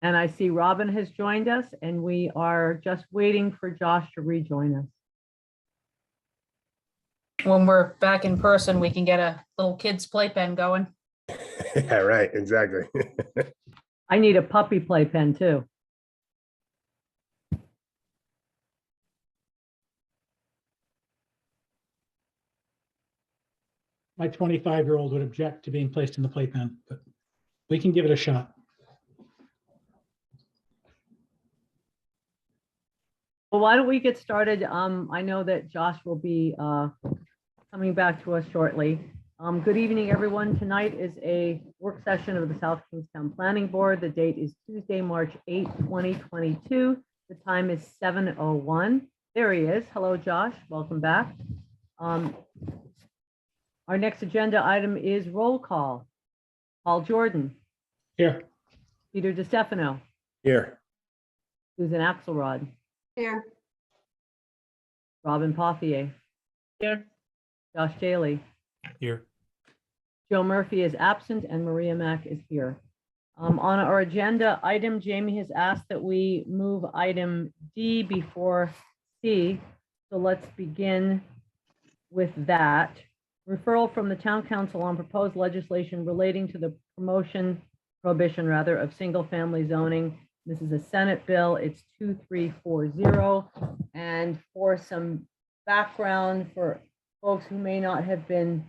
And I see Robin has joined us, and we are just waiting for Josh to rejoin us. When we're back in person, we can get a little kid's playpen going. Yeah, right, exactly. I need a puppy playpen too. My 25-year-old would object to being placed in the playpen, but we can give it a shot. Well, why don't we get started? I know that Josh will be coming back to us shortly. Good evening, everyone. Tonight is a work session of the South Kingstown Planning Board. The date is Tuesday, March 8, 2022. The time is 7:01. There he is. Hello, Josh. Welcome back. Our next agenda item is roll call. Paul Jordan, Here. Peter DeStefano, Here. Susan Axelrod, Here. Robin Pothier, Here. Josh Daly. Here. Joe Murphy is absent and Maria Mack is here. On our agenda item, Jamie has asked that we move item D before C. So let's begin with that. Referral from the Town Council on proposed legislation relating to the prohibition of single-family zoning. This is a Senate bill. It's 2340. And for some background for folks who may not have been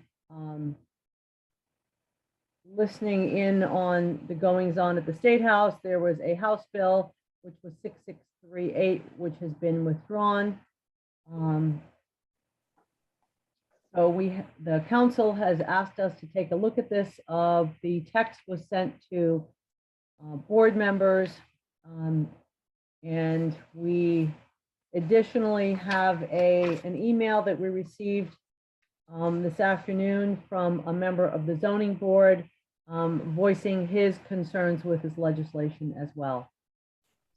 listening in on the goings on at the State House, there was a House bill, which was 6638, which has been withdrawn. So the council has asked us to take a look at this. The text was sent to board members. And we additionally have an email that we received this afternoon from a member of the zoning board voicing his concerns with this legislation as well.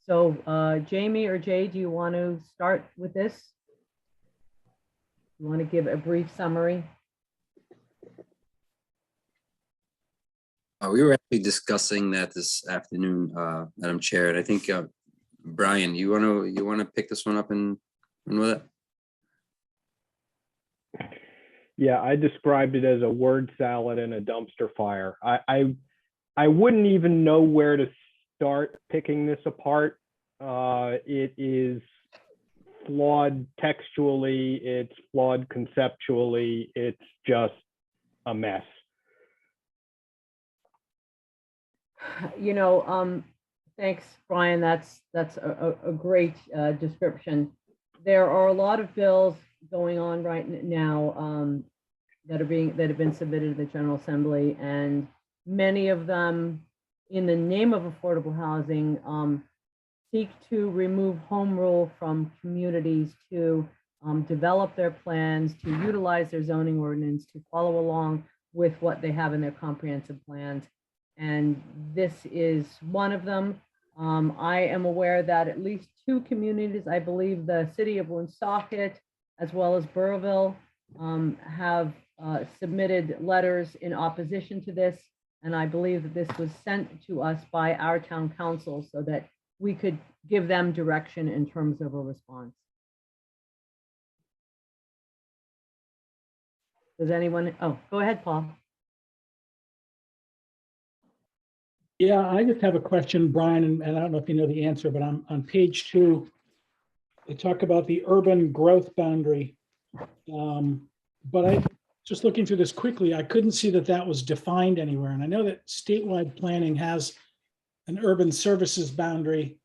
So Jamie or Jay, do you want to start with this? You want to give a brief summary? We were actually discussing that this afternoon, Madam Chair, and I think Brian, you want to pick this one up and run with it? Yeah, I described it as a word salad and a dumpster fire. I wouldn't even know where to start picking this apart. It is flawed textually, it's flawed conceptually, it's just a mess. You know, thanks, Brian. That's a great description. There are a lot of bills going on right now that have been submitted to the General Assembly, and many of them, in the name of affordable housing, seek to remove home rule from communities to develop their plans, to utilize their zoning ordinance, to follow along with what they have in their comprehensive plans. And this is one of them. I am aware that at least two communities, I believe the city of Woonsocket, as well as Burrillville, have submitted letters in opposition to this. And I believe that this was sent to us by our town council so that we could give them direction in terms of a response. Does anyone, oh, go ahead, Paul. Yeah, I just have a question, Brian, and I don't know if you know the answer, but on page 2, they talk about the urban growth boundary. But I just looking through this quickly, I couldn't see that that was defined anywhere. And I know that statewide planning has an urban services boundary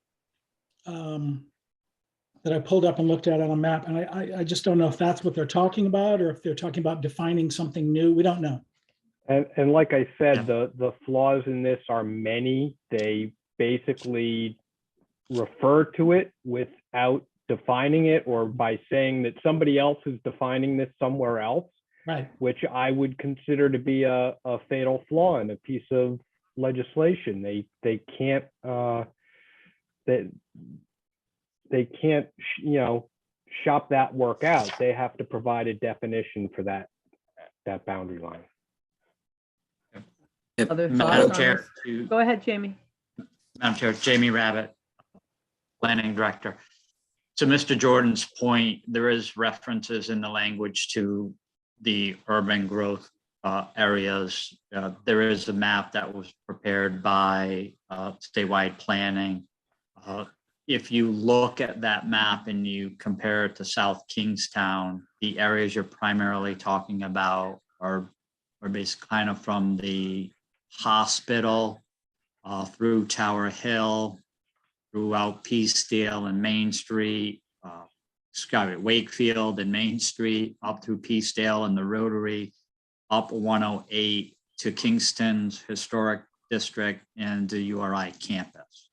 that I pulled up and looked at on a map. And I just don't know if that's what they're talking about or if they're talking about defining something new. We don't know. And like I said, the flaws in this are many. They basically refer to it without defining it, or by saying that somebody else is defining this somewhere else, Right. which I would consider to be a fatal flaw in a piece of legislation. They can't they can't shop that work out. They have to provide a definition for that boundary line. Yep. Other Madam thoughts on Chair, this? to Go ahead, Jamie. Madam Chair, Jamie Rabbit, Planning Director. To Mr. Jordan's point, there is references in the language to the urban growth areas. There is a map that was prepared by statewide planning. If you look at that map and you compare it to South Kingstown, the areas you're primarily talking about are basically kind of from the hospital through Tower Hill, throughout Peacedale and Main Street, Wakefield and Main Street, up through Peacedale and the Rotary, up 108 to Kingston's Historic District and the URI campus.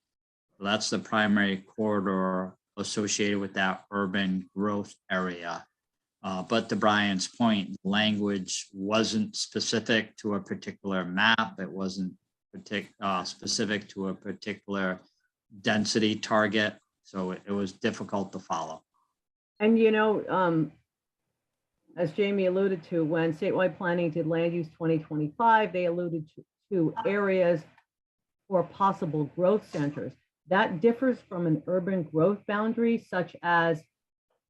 So that's the primary corridor associated with that urban growth area. But to Brian's point, language wasn't specific to a particular map. It wasn't specific to a particular density target. So it was difficult to follow. And as Jamie alluded to, when statewide planning did land use 2025, they alluded to areas for possible growth centers. That differs from an urban growth boundary, such as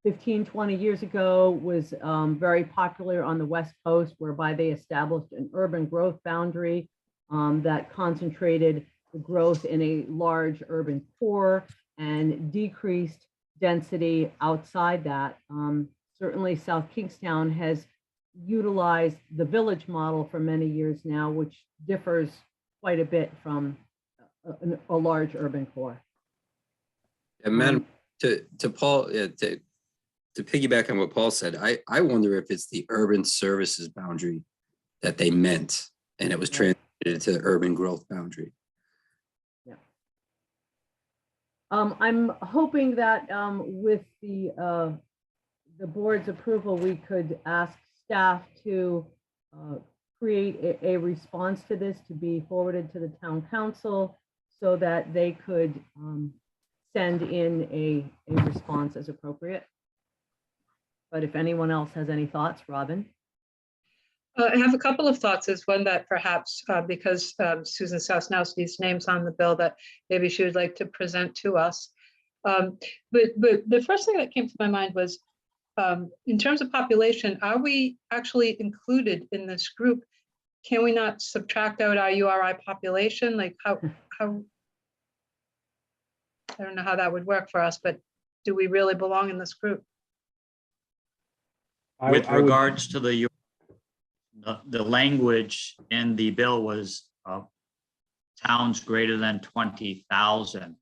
15, 20 years ago was very popular on the West Coast, whereby they established an urban growth boundary that concentrated the growth in a large urban core and decreased density outside that. Certainly South Kingstown has utilized the village model for many years now, which differs quite a bit from a large urban core. And Madam, to Paul, to piggyback on what Paul said, I wonder if it's the urban services boundary that they meant, and it was translated to urban growth boundary. Yeah. I'm hoping that with the board's approval, we could ask staff to create a response to this to be forwarded to the town council so that they could send in a response as appropriate. But if anyone else has any thoughts, Robin? I have a couple of thoughts. Is one that perhaps because Susan Sosnowski's name's on the bill, that maybe she would like to present to us. But the first thing that came to my mind was, in terms of population, are we actually included in this group? Can we not subtract out our URI population? Like how I don't know how that would work for us, but do we really belong in this group? With regards to the language in the bill was towns greater than 20,000.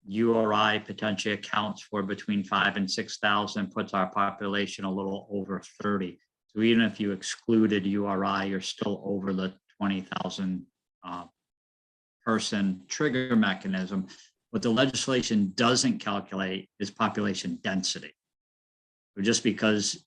URI potentially accounts for between 5,000 and 6,000, puts our population a little over 30. So even if you excluded URI, you're still over the 20,000 person trigger mechanism. What the legislation doesn't calculate is population density. So just because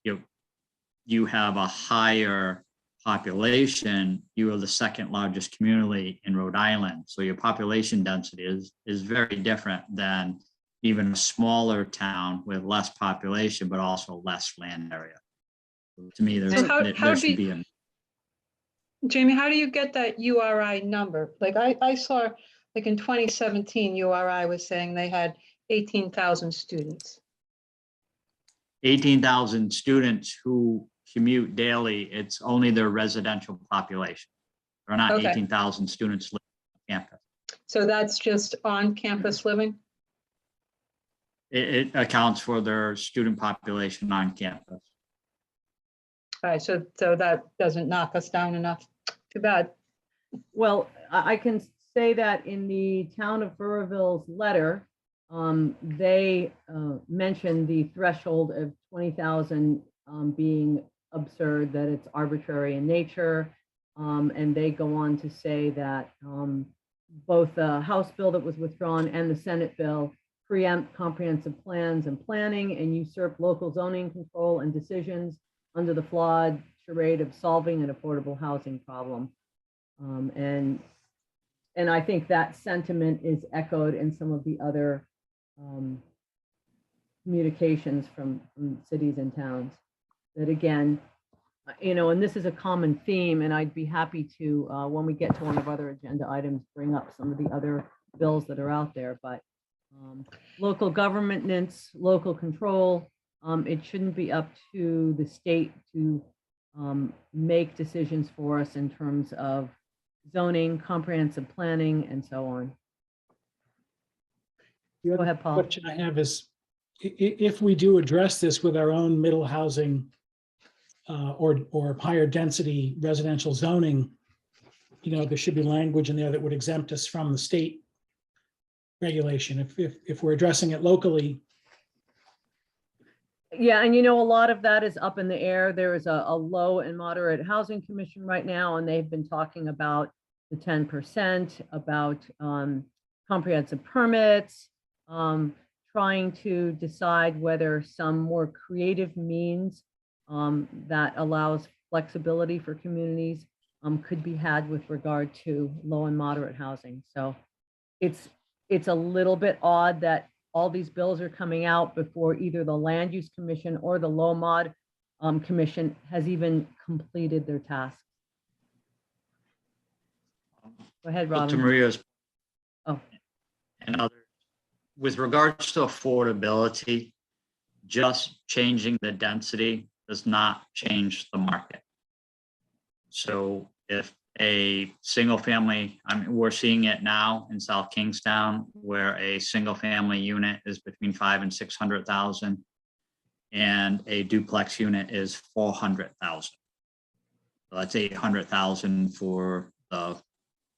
you have a higher population, you are the second largest community in Rhode Island. So your population density is very different than even a smaller town with less population, but also less land area. To me, there should be a. Jamie, how do you get that URI number? Like I saw, like in 2017, URI was saying they had 18,000 students. 18,000 students who commute daily. It's only their residential population. There are not Okay. 18,000 students living on campus. So that's just on campus living? It accounts for their student population on campus. All right, so that doesn't knock us down enough. Too bad. Well, I can say that in the town of Burrillville's letter, they mentioned the threshold of 20,000 being absurd, that it's arbitrary in nature. And they go on to say that both the House bill that was withdrawn and the Senate bill preempt comprehensive plans and planning and usurp local zoning control and decisions under the flawed charade of solving an affordable housing problem. And I think that sentiment is echoed in some of the other communications from cities and towns. That again, you know, and this is a common theme, and I'd be happy to, when we get to one of other agenda items, bring up some of the other bills that are out there, but local governance, local control, it shouldn't be up to the state to make decisions for us in terms of zoning, comprehensive planning, and so on. The Go other ahead, Paul. question I have is, if we do address this with our own middle housing or higher density residential zoning, you know, there should be language in there that would exempt us from the state regulation. If we're addressing it locally, Yeah, and you know, a lot of that is up in the air. There is a low and moderate housing commission right now, and they've been talking about the 10%, about comprehensive permits, trying to decide whether some more creative means that allows flexibility for communities could be had with regard to low and moderate housing. So it's a little bit odd that all these bills are coming out before either the Land Use Commission or the Low Mod Commission has even completed their task. Go ahead, To Robin. Maria's Oh, and others, with regards to affordability, just changing the density does not change the market. So if a single family, I mean, we're seeing it now in South Kingstown, where a single family unit is between 500,000 and 600,000, and a duplex unit is 400,000. So that's 800,000 for the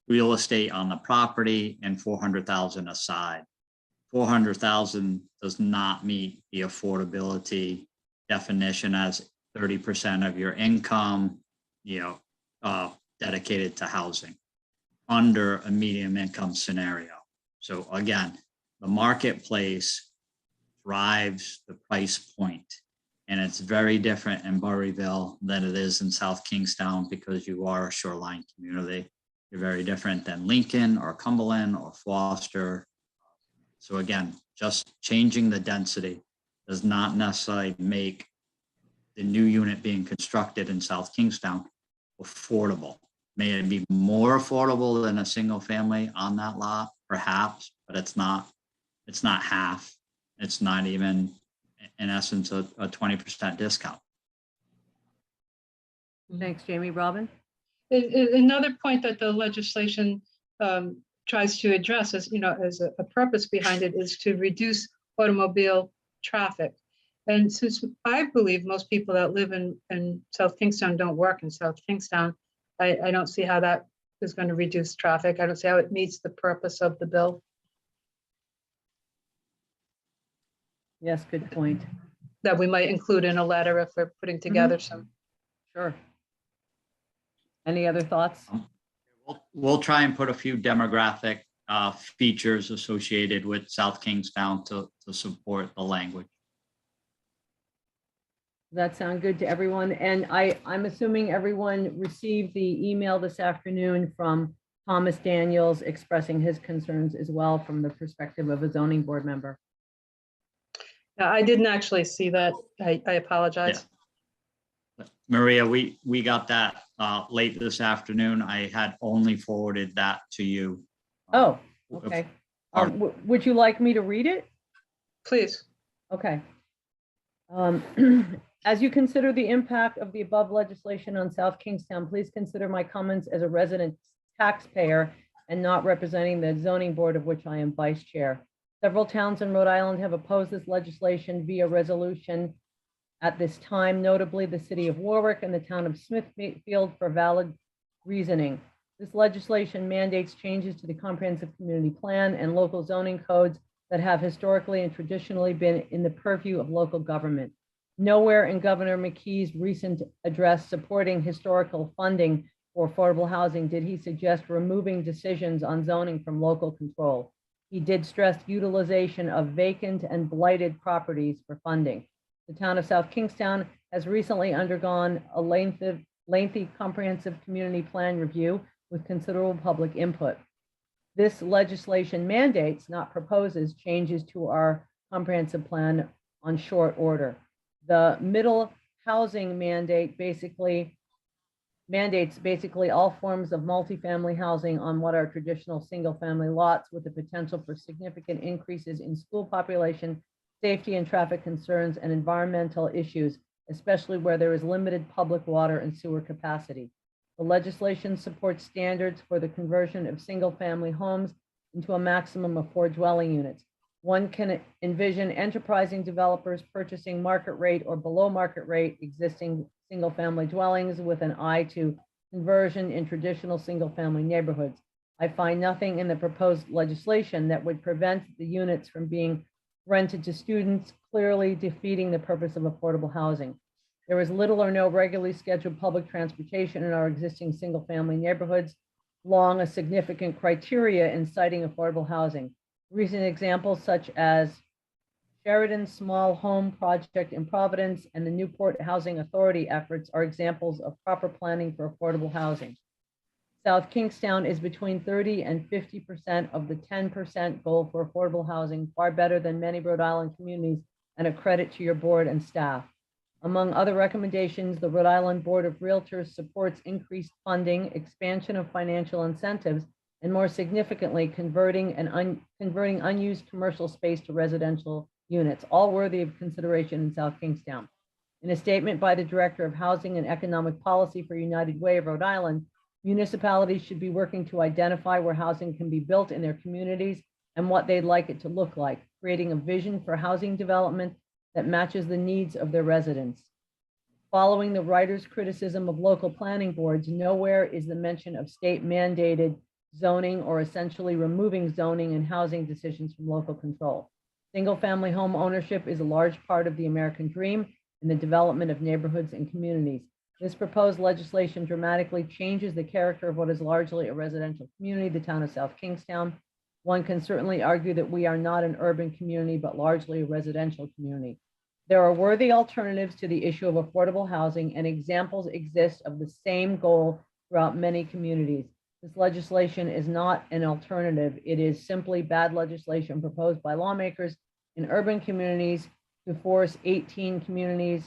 real estate on the property and 400,000 aside. 400,000 does not meet the affordability definition as 30% of your income, dedicated to housing under a medium income scenario. So again, the marketplace drives the price point, and it's very different in Burryville than it is in South Kingstown because you are a shoreline community. You're very different than Lincoln or Cumberland or Foster. So again, just changing the density does not necessarily make the new unit being constructed in South Kingstown affordable. May it be more affordable than a single family on that lot, perhaps, but it's not half. It's not even, in essence, a 20% discount. thanks, Jamie. Robin? Another point that the legislation tries to address as a purpose behind it is to reduce automobile traffic. And since I believe most people that live in South Kingstown don't work in South Kingstown, I don't see how that is going to reduce traffic. I don't see how it meets the purpose of the bill. Yes, good point. That we might include in a letter if we're putting together some. Sure. Any other thoughts? We'll try and put a few demographic features associated with South Kingstown to support the language. Does that sound good to everyone? And I'm assuming everyone received the email this afternoon from Thomas Daniels expressing his concerns as well from the perspective of a zoning board member. I didn't actually see that. I apologize. Yeah. Maria, we got that late this afternoon. I had only forwarded that to you. Oh, okay. Would you like me to read it? Please. Okay. As you consider the impact of the above legislation on South Kingstown, please consider my comments as a resident taxpayer and not representing the zoning board of which I am vice chair. Several towns in Rhode Island have opposed this legislation via resolution at this time, notably the city of Warwick and the town of Smithfield for valid reasoning. This legislation mandates changes to the comprehensive community plan and local zoning codes that have historically and traditionally been in the purview of local government. Nowhere in Governor McKee's recent address supporting historical funding for affordable housing did he suggest removing decisions on zoning from local control. He did stress utilization of vacant and blighted properties for funding. The town of South Kingstown has recently undergone a lengthy comprehensive community plan review with considerable public input. This legislation mandates, not proposes, changes to our comprehensive plan on short order. The middle housing mandate mandates basically all forms of multifamily housing on what are traditional single-family lots, with the potential for significant increases in school population, safety and traffic concerns, and environmental issues, especially where there is limited public water and sewer capacity. The legislation supports standards for the conversion of single-family homes into a maximum of 4 dwelling units. One can envision enterprising developers purchasing market rate or below market rate existing single-family dwellings with an eye to conversion in traditional single-family neighborhoods. I find nothing in the proposed legislation that would prevent the units from being rented to students, clearly defeating the purpose of affordable housing. There is little or no regularly scheduled public transportation in our existing single-family neighborhoods, long a significant criteria in citing affordable housing. Recent examples such as Sheridan's small home project in Providence and the Newport Housing Authority efforts are examples of proper planning for affordable housing. South Kingstown is between 30 and 50% of the 10% goal for affordable housing, far better than many Rhode Island communities, and a credit to your board and staff. Among other recommendations, the Rhode Island Board of Realtors supports increased funding, expansion of financial incentives, and more significantly, converting unused commercial space to residential units, all worthy of consideration in South Kingstown. In a statement by the Director of Housing and Economic Policy for United Way of Rhode Island, municipalities should be working to identify where housing can be built in their communities and what they'd like it to look like, creating a vision for housing development that matches the needs of their residents. Following the writer's criticism of local planning boards, nowhere is the mention of state mandated zoning or essentially removing zoning and housing decisions from local control. Single-family home ownership is a large part of the American dream in the development of neighborhoods and communities. This proposed legislation dramatically changes the character of what is largely a residential community, the town of South Kingstown. One can certainly argue that we are not an urban community, but largely a residential community. There are worthy alternatives to the issue of affordable housing, and examples exist of the same goal throughout many communities. This legislation is not an alternative. It is simply bad legislation proposed by lawmakers in urban communities to force 18 communities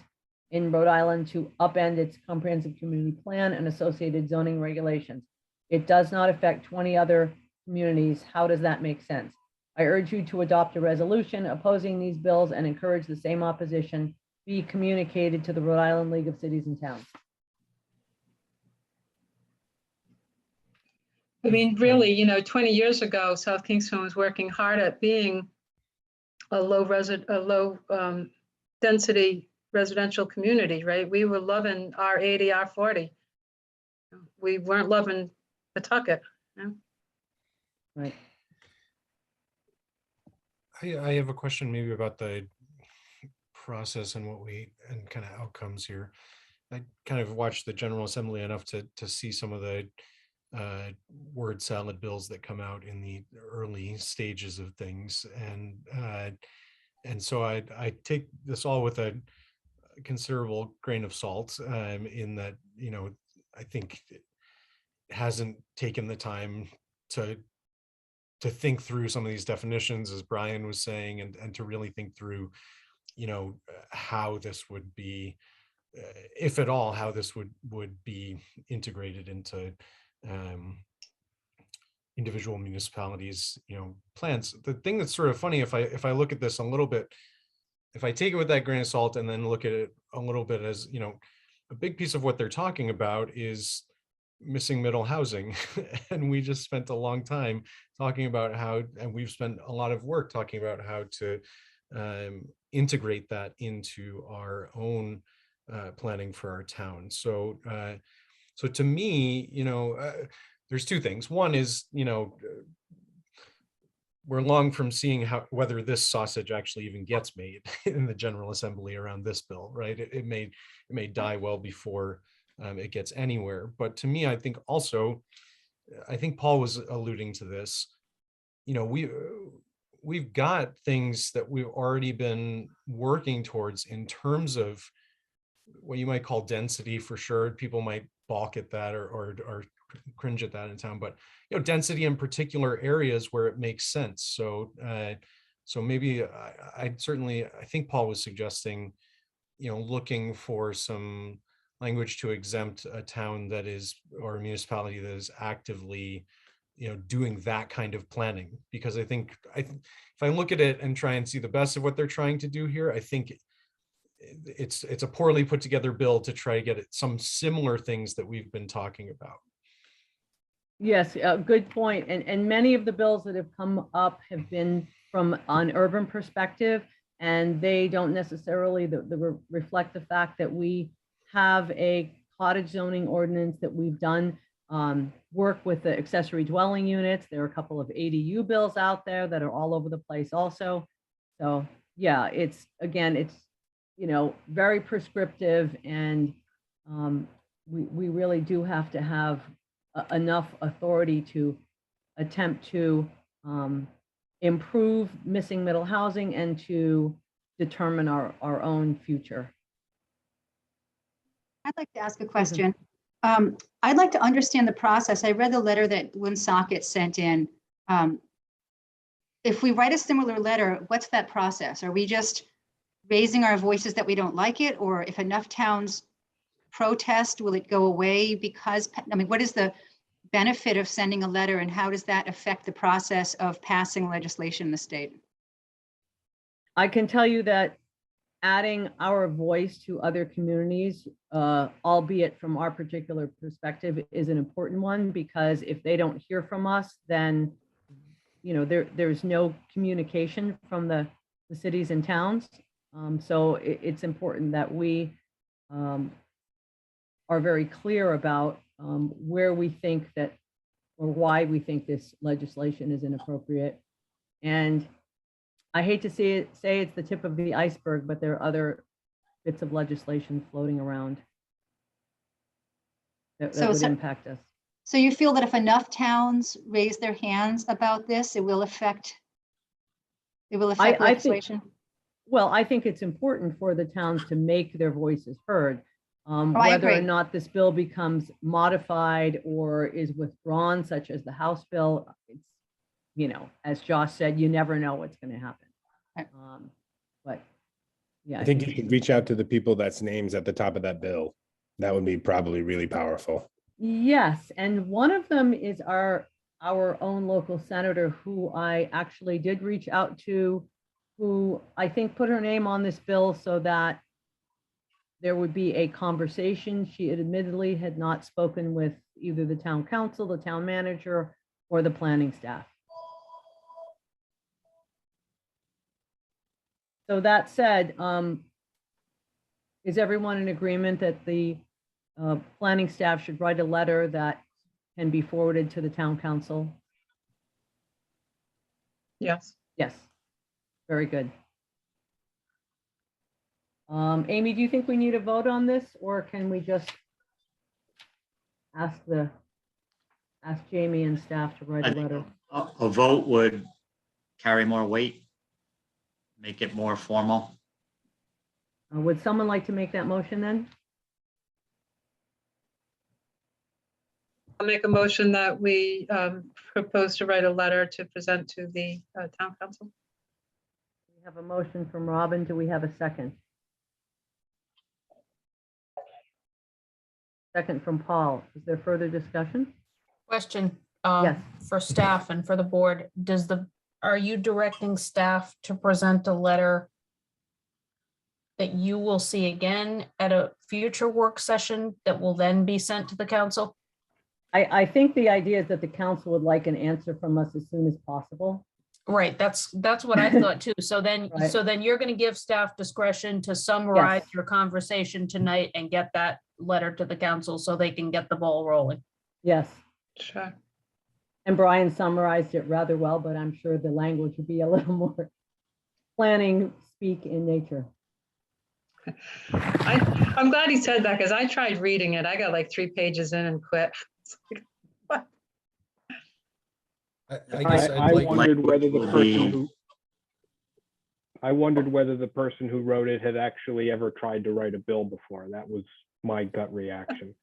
in Rhode Island to upend its comprehensive community plan and associated zoning regulations. It does not affect 20 other communities. How does that make sense? I urge you to adopt a resolution opposing these bills and encourage the same opposition be communicated to the Rhode Island League of Cities and Towns. I mean, really, 20 years ago, South Kingston was working hard at being a low density residential community, right? We were loving R80, R40. We weren't loving Pawtucket. Right. I have a question maybe about the process and and kind of outcomes here. I kind of watched the General Assembly enough to see some of the word salad bills that come out in the early stages of things, and so I take this all with a considerable grain of salt, in that I think it hasn't taken the time to think through some of these definitions, as Brian was saying, and to really think through how this would be, if at all, how this would be integrated into individual municipalities plans. The thing that's sort of funny, if I look at this a little bit, if I take it with that grain of salt and then look at it a little bit as a big piece of what they're talking about is missing middle housing. And we just spent a long time talking about how, and we've spent a lot of work talking about how to integrate that into our own planning for our town. So to me, there's two things. One is, we're long from seeing whether this sausage actually even gets made in the General Assembly around this bill, right? It may die well before it gets anywhere. But to me, I think Paul was alluding to this. We've got things that we've already been working towards in terms of what you might call density. For sure, people might balk at that or cringe at that in town, but density in particular areas where it makes sense. So maybe I think Paul was suggesting looking for some language to exempt a town that is, or a municipality that is actively, doing that kind of planning. Because I think, if I look at it and try and see the best of what they're trying to do here, I think it's a poorly put together bill to try to get at some similar things that we've been talking about. Yes, good point. And many of the bills that have come up have been from an urban perspective, and they don't necessarily reflect the fact that we have a cottage zoning ordinance, that we've done work with the accessory dwelling units. There are a couple of ADU bills out there that are all over the place also. So yeah, it's very prescriptive, and we really do have to have enough authority to attempt to improve missing middle housing and to determine our own future. I'd like to ask a question. I'd like to understand the process. I read the letter that Woonsocket sent in. If we write a similar letter, what's that process? Are we just raising our voices that we don't like it? Or if enough towns protest, will it go away? Because, what is the benefit of sending a letter, and how does that affect the process of passing legislation in the state? I can tell you that adding our voice to other communities, albeit from our particular perspective, is an important one, because if they don't hear from us, then there's no communication from the cities and towns. So it's important that we are very clear about where we think that, or why we think this legislation is inappropriate. And I hate to say it's the tip of the iceberg, but there are other bits of legislation floating around that would impact us. So you feel that if enough towns raise their hands about this, it will affect legislation? Well, I think it's important for the towns to make their voices heard. I Whether or agree. not this bill becomes modified or is withdrawn, such as the House bill, it's, as Josh said, you never know what's going to happen. Right. But yeah, I think you should reach out to the people that's names at the top of that bill. That would be probably really powerful. yes, and one of them is our own local senator, who I actually did reach out to, who I think put her name on this bill so that there would be a conversation. She admittedly had not spoken with either the town council, the town manager, or the planning staff. So that said, is everyone in agreement that the planning staff should write a letter that can be forwarded to the town council? Yes. Yes, very good. Amy, do you think we need a vote on this, or can we just ask Jamie and staff to write I a think letter? a vote would carry more weight, make it more formal. Would someone like to make that motion then? I'll make a motion that we propose to write a letter to present to the town council. We have a motion from Robin. Do we have a second? Second from Paul. Is there further discussion? Question, Yes. for staff and for the board, are you directing staff to present a letter that you will see again at a future work session that will then be sent to the council? I think the idea is that the council would like an answer from us as soon as possible. Right, that's what I thought too. So then, Right. you're gonna give staff discretion to summarize your conversation tonight and get that letter to the council so they can get the ball rolling. Yes. Sure. And Brian summarized it rather well, but I'm sure the language would be a little more planning speak in nature. I'm glad he said that, because I tried reading it. I got like 3 pages in and quit. It's like, what? I guess I I'd like, wondered whether the Will person be- who I wondered whether the person who wrote it had actually ever tried to write a bill before. That was my gut reaction.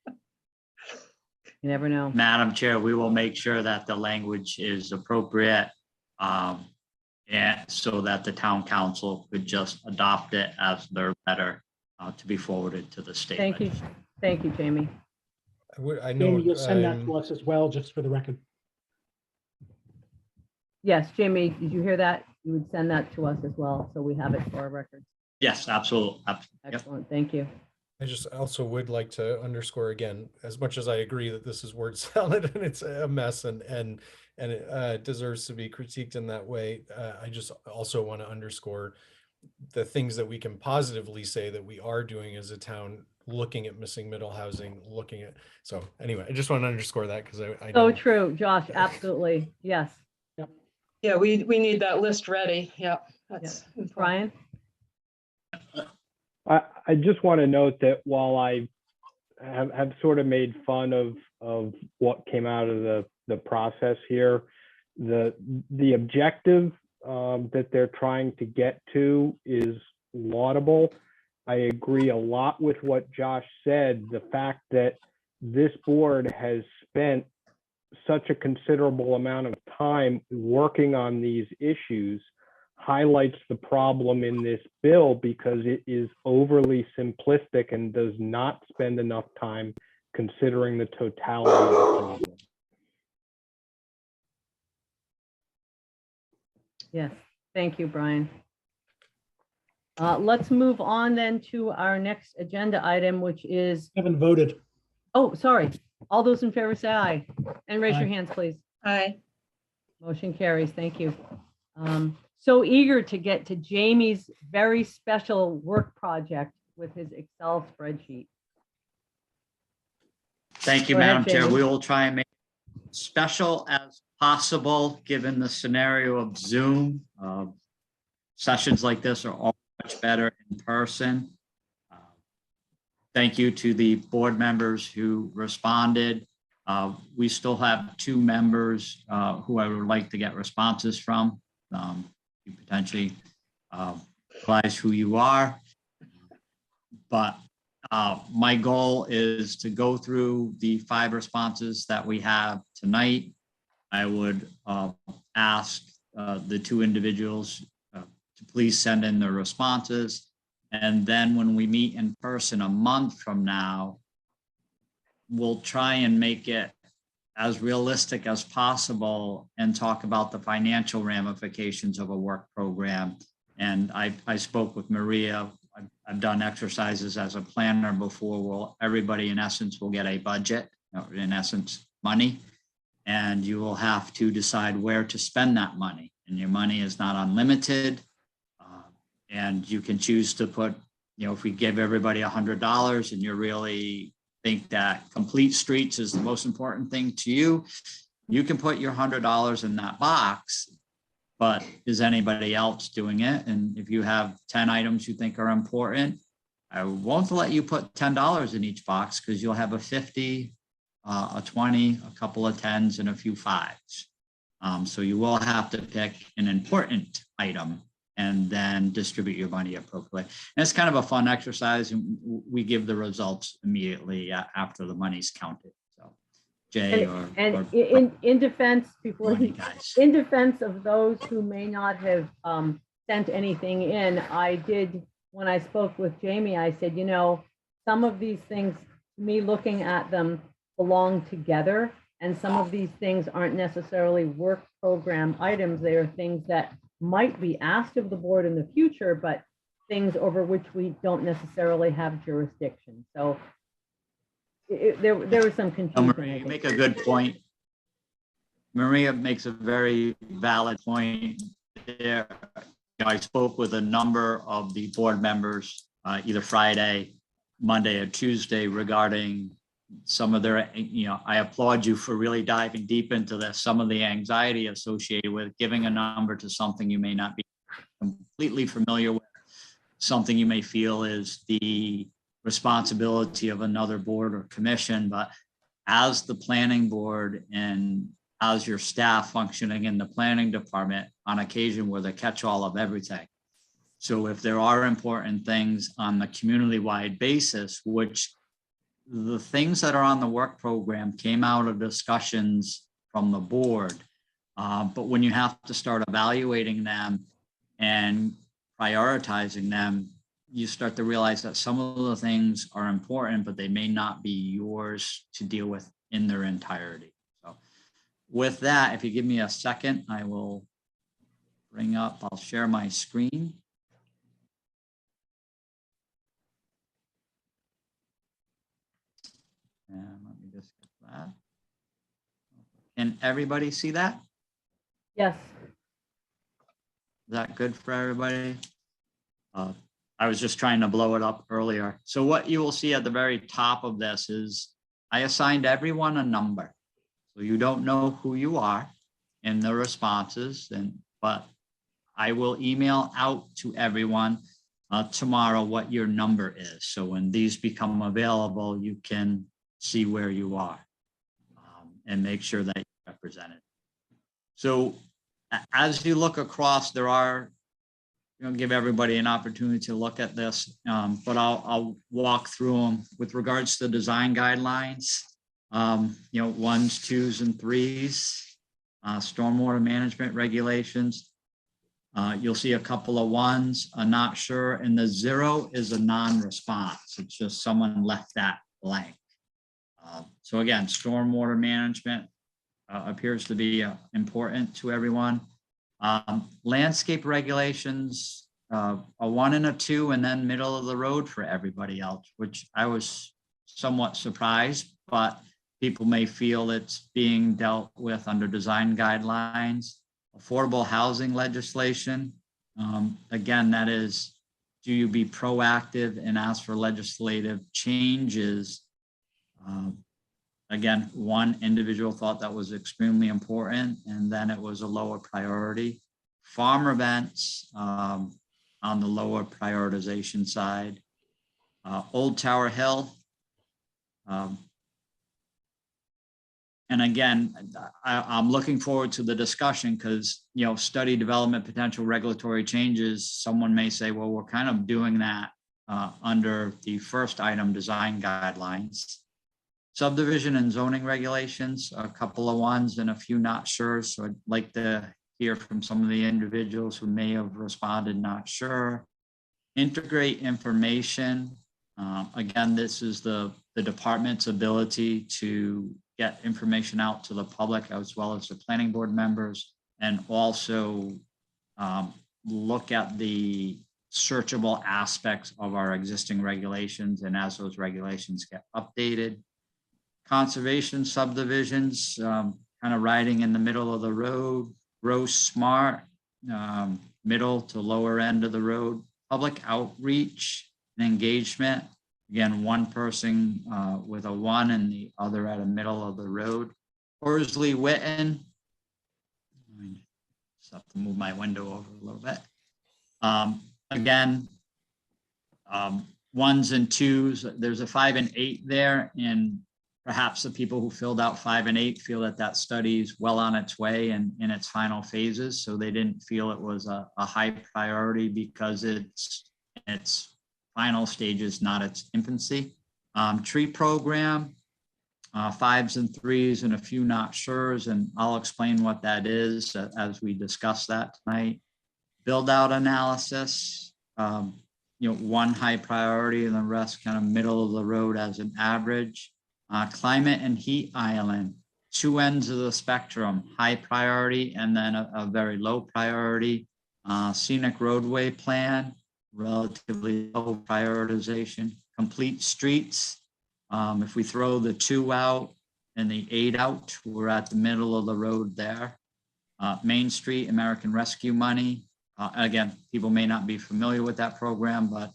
You never know. Madam Chair, we will make sure that the language is appropriate. and so that the town council could just adopt it as their letter to be forwarded to the state. Thank you. Thank you, Jamie. I know, Jamie, you'll send that to us as well, just for the record. Yes, Jamie, did you hear that? You would send that to us as well, so we have it for our records. Yes, absolutely. Yep. Excellent, thank you. I just also would like to underscore again, as much as I agree that this is word salad and it's a mess and it deserves to be critiqued in that way. I just also want to underscore the things that we can positively say that we are doing as a town, looking at missing middle housing, looking at, so anyway, I just want to underscore that because I So know. true, Josh, absolutely, yes. Yeah, we need that list ready. Yeah, that's important. Brian? I just want to note that while I have sort of made fun of what came out of the process here, the objective that they're trying to get to is laudable. I agree a lot with what Josh said. The fact that this board has spent such a considerable amount of time working on these issues highlights the problem in this bill, because it is overly simplistic and does not spend enough time considering the totality of the problem. Yes, thank you, Brian. Let's move on then to our next agenda item, which is, Haven't voted. oh, sorry. All those in favor say aye, and raise your Aye. hands, please. Aye. Motion carries, thank you. So eager to get to Jamie's very special work project with his Excel spreadsheet. Thank you, Go ahead, Madam Chair. Jamie. We will try and make it special as possible, given the scenario of Zoom. Sessions like this are all much better in person. Thank you to the board members who responded. We still have 2 members who I would like to get responses from. You potentially realize who you are. But my goal is to go through the 5 responses that we have tonight. I would ask the 2 individuals to please send in their responses. And then when we meet in person a month from now, we'll try and make it as realistic as possible and talk about the financial ramifications of a work program. And I spoke with Maria. I've done exercises as a planner before. Well, everybody in essence will get a budget, in essence, money, and you will have to decide where to spend that money. And your money is not unlimited. And you can choose to put, if we give everybody $100 and you really think that complete streets is the most important thing to you, you can put your $100 in that box, but is anybody else doing it? And if you have 10 items you think are important, I won't let you put $10 in each box, because you'll have a 50, a 20, a couple of 10s, and a few 5s. So you will have to pick an important item and then distribute your money appropriately. And it's kind of a fun exercise, and we give the results immediately after the money's counted. So Jay And or in defense, before money he, guys. in defense of those who may not have sent anything in, I did, when I spoke with Jamie, I said, some of these things, me looking at them, belong together. And some of these things aren't necessarily work program items. They are things that might be asked of the board in the future, but things over which we don't necessarily have jurisdiction. So there was some confusion. Maria, you make a good point. Maria makes a very valid point there. I spoke with a number of the board members either Friday, Monday, or Tuesday regarding some of their, I applaud you for really diving deep into this, some of the anxiety associated with giving a number to something you may not be completely familiar with, something you may feel is the responsibility of another board or commission. But as the planning board and as your staff functioning in the planning department, on occasion we're the catch-all of everything. So if there are important things on the community-wide basis, which the things that are on the work program came out of discussions from the board, But when you have to start evaluating them and prioritizing them, you start to realize that some of the things are important, but they may not be yours to deal with in their entirety. So with that, if you give me a second, I will I'll share my screen. And let me just get that. Can everybody see that? Yes. Is that good for everybody? I was just trying to blow it up earlier. So what you will see at the very top of this is I assigned everyone a number. So you don't know who you are in the responses, but I will email out to everyone tomorrow what your number is. So when these become available, you can see where you are and make sure that you're represented. So as you look across, there are, give everybody an opportunity to look at this, but I'll walk through them with regards to design guidelines, 1s, 2s, and 3s, stormwater management regulations. You'll see a couple of 1s, a not sure, and the 0 is a non-response. It's just someone left that blank. So again, stormwater management appears to be important to everyone. Landscape regulations, a 1 and a 2, and then middle of the road for everybody else, which I was somewhat surprised, but people may feel it's being dealt with under design guidelines. Affordable housing legislation, again, that is, do you be proactive and ask for legislative changes? Again, one individual thought that was extremely important, and then it was a lower priority. Farm events on the lower prioritization side. Old Tower Hill. And again, I'm looking forward to the discussion because, study development, potential regulatory changes, someone may say, well, we're kind of doing that under the first item, design guidelines. Subdivision and zoning regulations, a couple of 1s and a few not sure. So I'd like to hear from some of the individuals who may have responded not sure. Integrate information. Again, this is the department's ability to get information out to the public as well as the planning board members, and also look at the searchable aspects of our existing regulations and as those regulations get updated. Conservation subdivisions, kind of riding in the middle of the road. Grow smart, middle to lower end of the road. Public outreach and engagement. Again, one person with a 1 and the other at a middle of the road. Horsley Witten. Just have to move my window over a little bit. Again, 1s and 2s. There's a 5 and 8 there, and perhaps the people who filled out 5 and 8 feel that study is well on its way and in its final phases. So they didn't feel it was a high priority because it's final stages, not its infancy. Tree program, 5s and 3s and a few not sures, and I'll explain what that is as we discuss that tonight. Build out analysis, 1 high priority and the rest kind of middle of the road as an average. Climate and heat island, 2 ends of the spectrum, high priority and then a very low priority. Scenic roadway plan, relatively low prioritization. Complete streets, if we throw the 2 out and the 8 out, we're at the middle of the road there. Main Street, American Rescue Money. Again, people may not be familiar with that program, but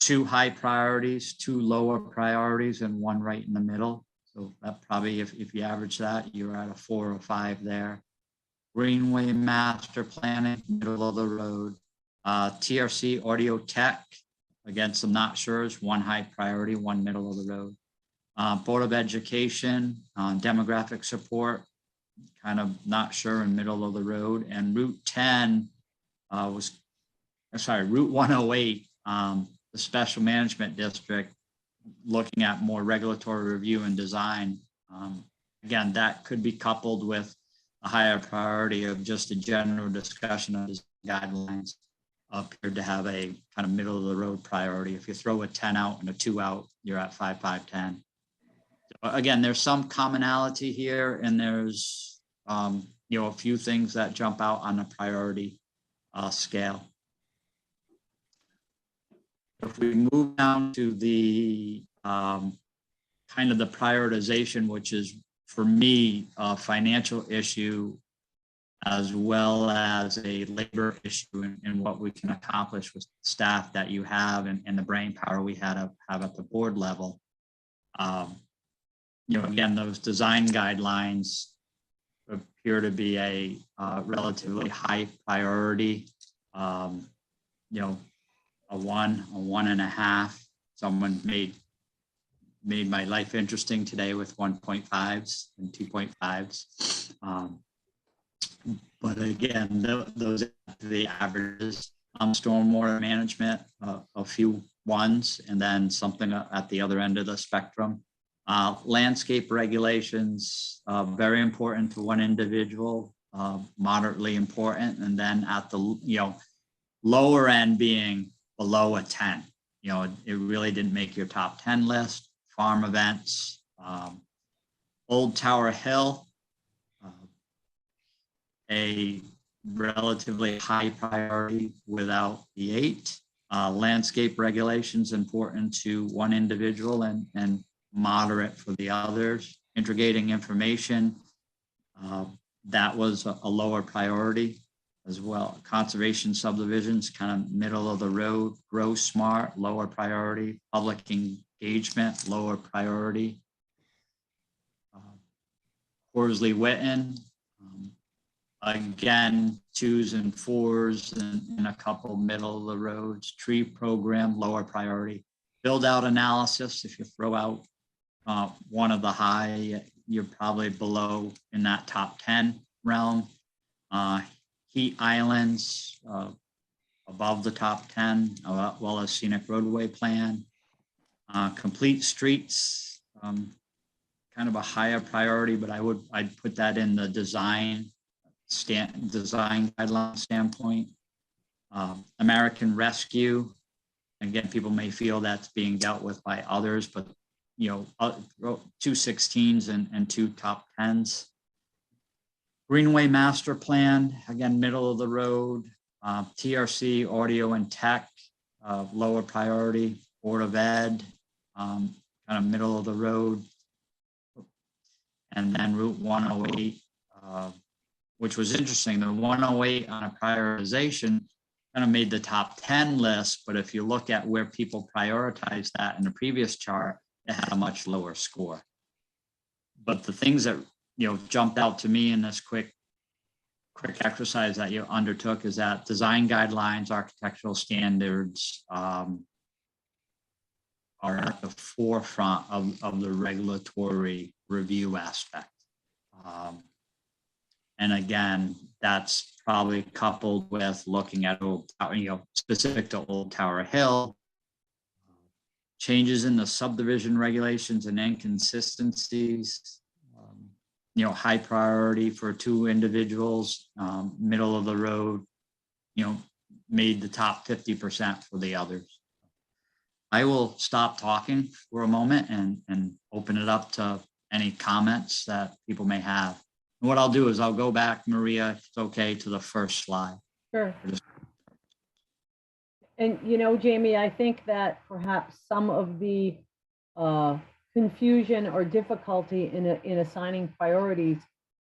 2 high priorities, 2 lower priorities, and 1 right in the middle. So that probably, if you average that, you're at a 4 or 5 there. Greenway master planning, middle of the road. TRC audio tech, again, some not sures, 1 high priority, 1 middle of the road. Board of Education, demographic support, kind of not sure and middle of the road. And Route 10 Route 108, the special management district, looking at more regulatory review and design. Again, that could be coupled with a higher priority of just a general discussion of design guidelines appeared to have a kind of middle of the road priority. If you throw a 10 out and a 2 out, you're at 5, 5, 10. Again, there's some commonality here, and there's a few things that jump out on the priority scale. If we move down to the kind of the prioritization, which is for me a financial issue as well as a labor issue in what we can accomplish with staff that you have and the brain power we have at the board level. Again, those design guidelines appear to be a relatively high priority. A 1.5. Someone made my life interesting today with 1.5s and 2.5s. But again, those are the averages. Stormwater management, a few ones, and then something at the other end of the spectrum. Landscape regulations, very important to one individual, moderately important, and then at the lower end being below a 10. It really didn't make your top 10 list. Farm events, Old Tower Hill, a relatively high priority without the 8. Landscape regulations important to one individual and moderate for the others. Integrating information, that was a lower priority as well. Conservation subdivisions, kind of middle of the road. Grow smart, lower priority. Public engagement, lower priority. Horsley Witten, again, 2s and 4s and a couple middle of the roads. Tree program, lower priority. Build out analysis, if you throw out one of the high, you're probably below in that top 10 realm. Heat islands, above the top 10, well as scenic roadway plan. Complete streets, kind of a higher priority, but I'd put that in the design guideline standpoint. American Rescue, again, people may feel that's being dealt with by others, but 2 16s and 2 top 10s. Greenway Master Plan, again, middle of the road. TRC, audio and tech, lower priority. Board of Ed, kind of middle of the road. And then Route 108, which was interesting. The 108 on a prioritization kind of made the top 10 list, but if you look at where people prioritized that in the previous chart, it had a much lower score. But the things that jumped out to me in this quick exercise that you undertook is that design guidelines, architectural standards are at the forefront of the regulatory review aspect. And again, that's probably coupled with looking at specific to Old Tower Hill, changes in the subdivision regulations and inconsistencies, high priority for 2 individuals, middle of the road, made the top 50% for the others. I will stop talking for a moment and open it up to any comments that people may have. And what I'll do is I'll go back, Maria, if it's okay, to the first slide. Sure. And, Jamie, I think that perhaps some of the confusion or difficulty in assigning priorities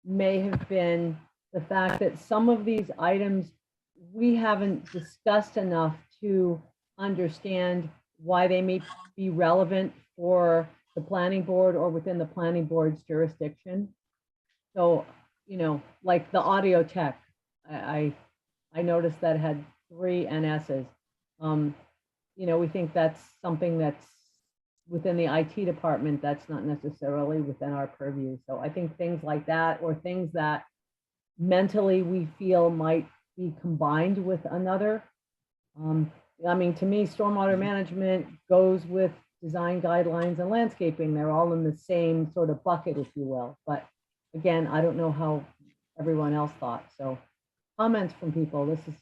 may have been the fact that some of these items we haven't discussed enough to understand why they may be relevant for the planning board or within the planning board's jurisdiction. So, like the audio tech, I noticed that had 3 NSs. We think that's something that's within the IT department, that's not necessarily within our purview. So I think things like that, or things that mentally we feel might be combined with another. To me, stormwater management goes with design guidelines and landscaping. They're all in the same sort of bucket, if you will. But again, I don't know how everyone else thought. So comments from people, this is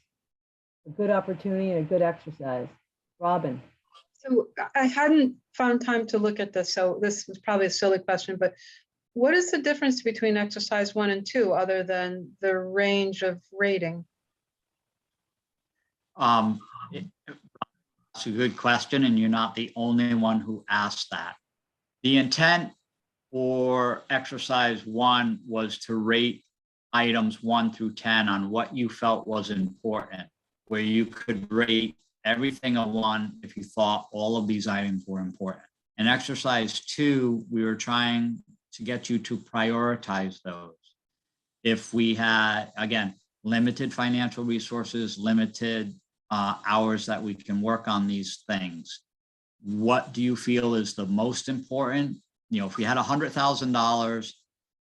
a good opportunity and a good exercise. Robin? So I hadn't found time to look at this, so this is probably a silly question, but what is the difference between exercise 1 and 2 other than the range of rating? It's a good question, and you're not the only one who asked that. The intent for exercise 1 was to rate items 1 through 10 on what you felt was important, where you could rate everything a 1 if you thought all of these items were important. In exercise 2, we were trying to get you to prioritize those. If we had, again, limited financial resources, limited hours that we can work on these things, what do you feel is the most important? You know, if we had $100,000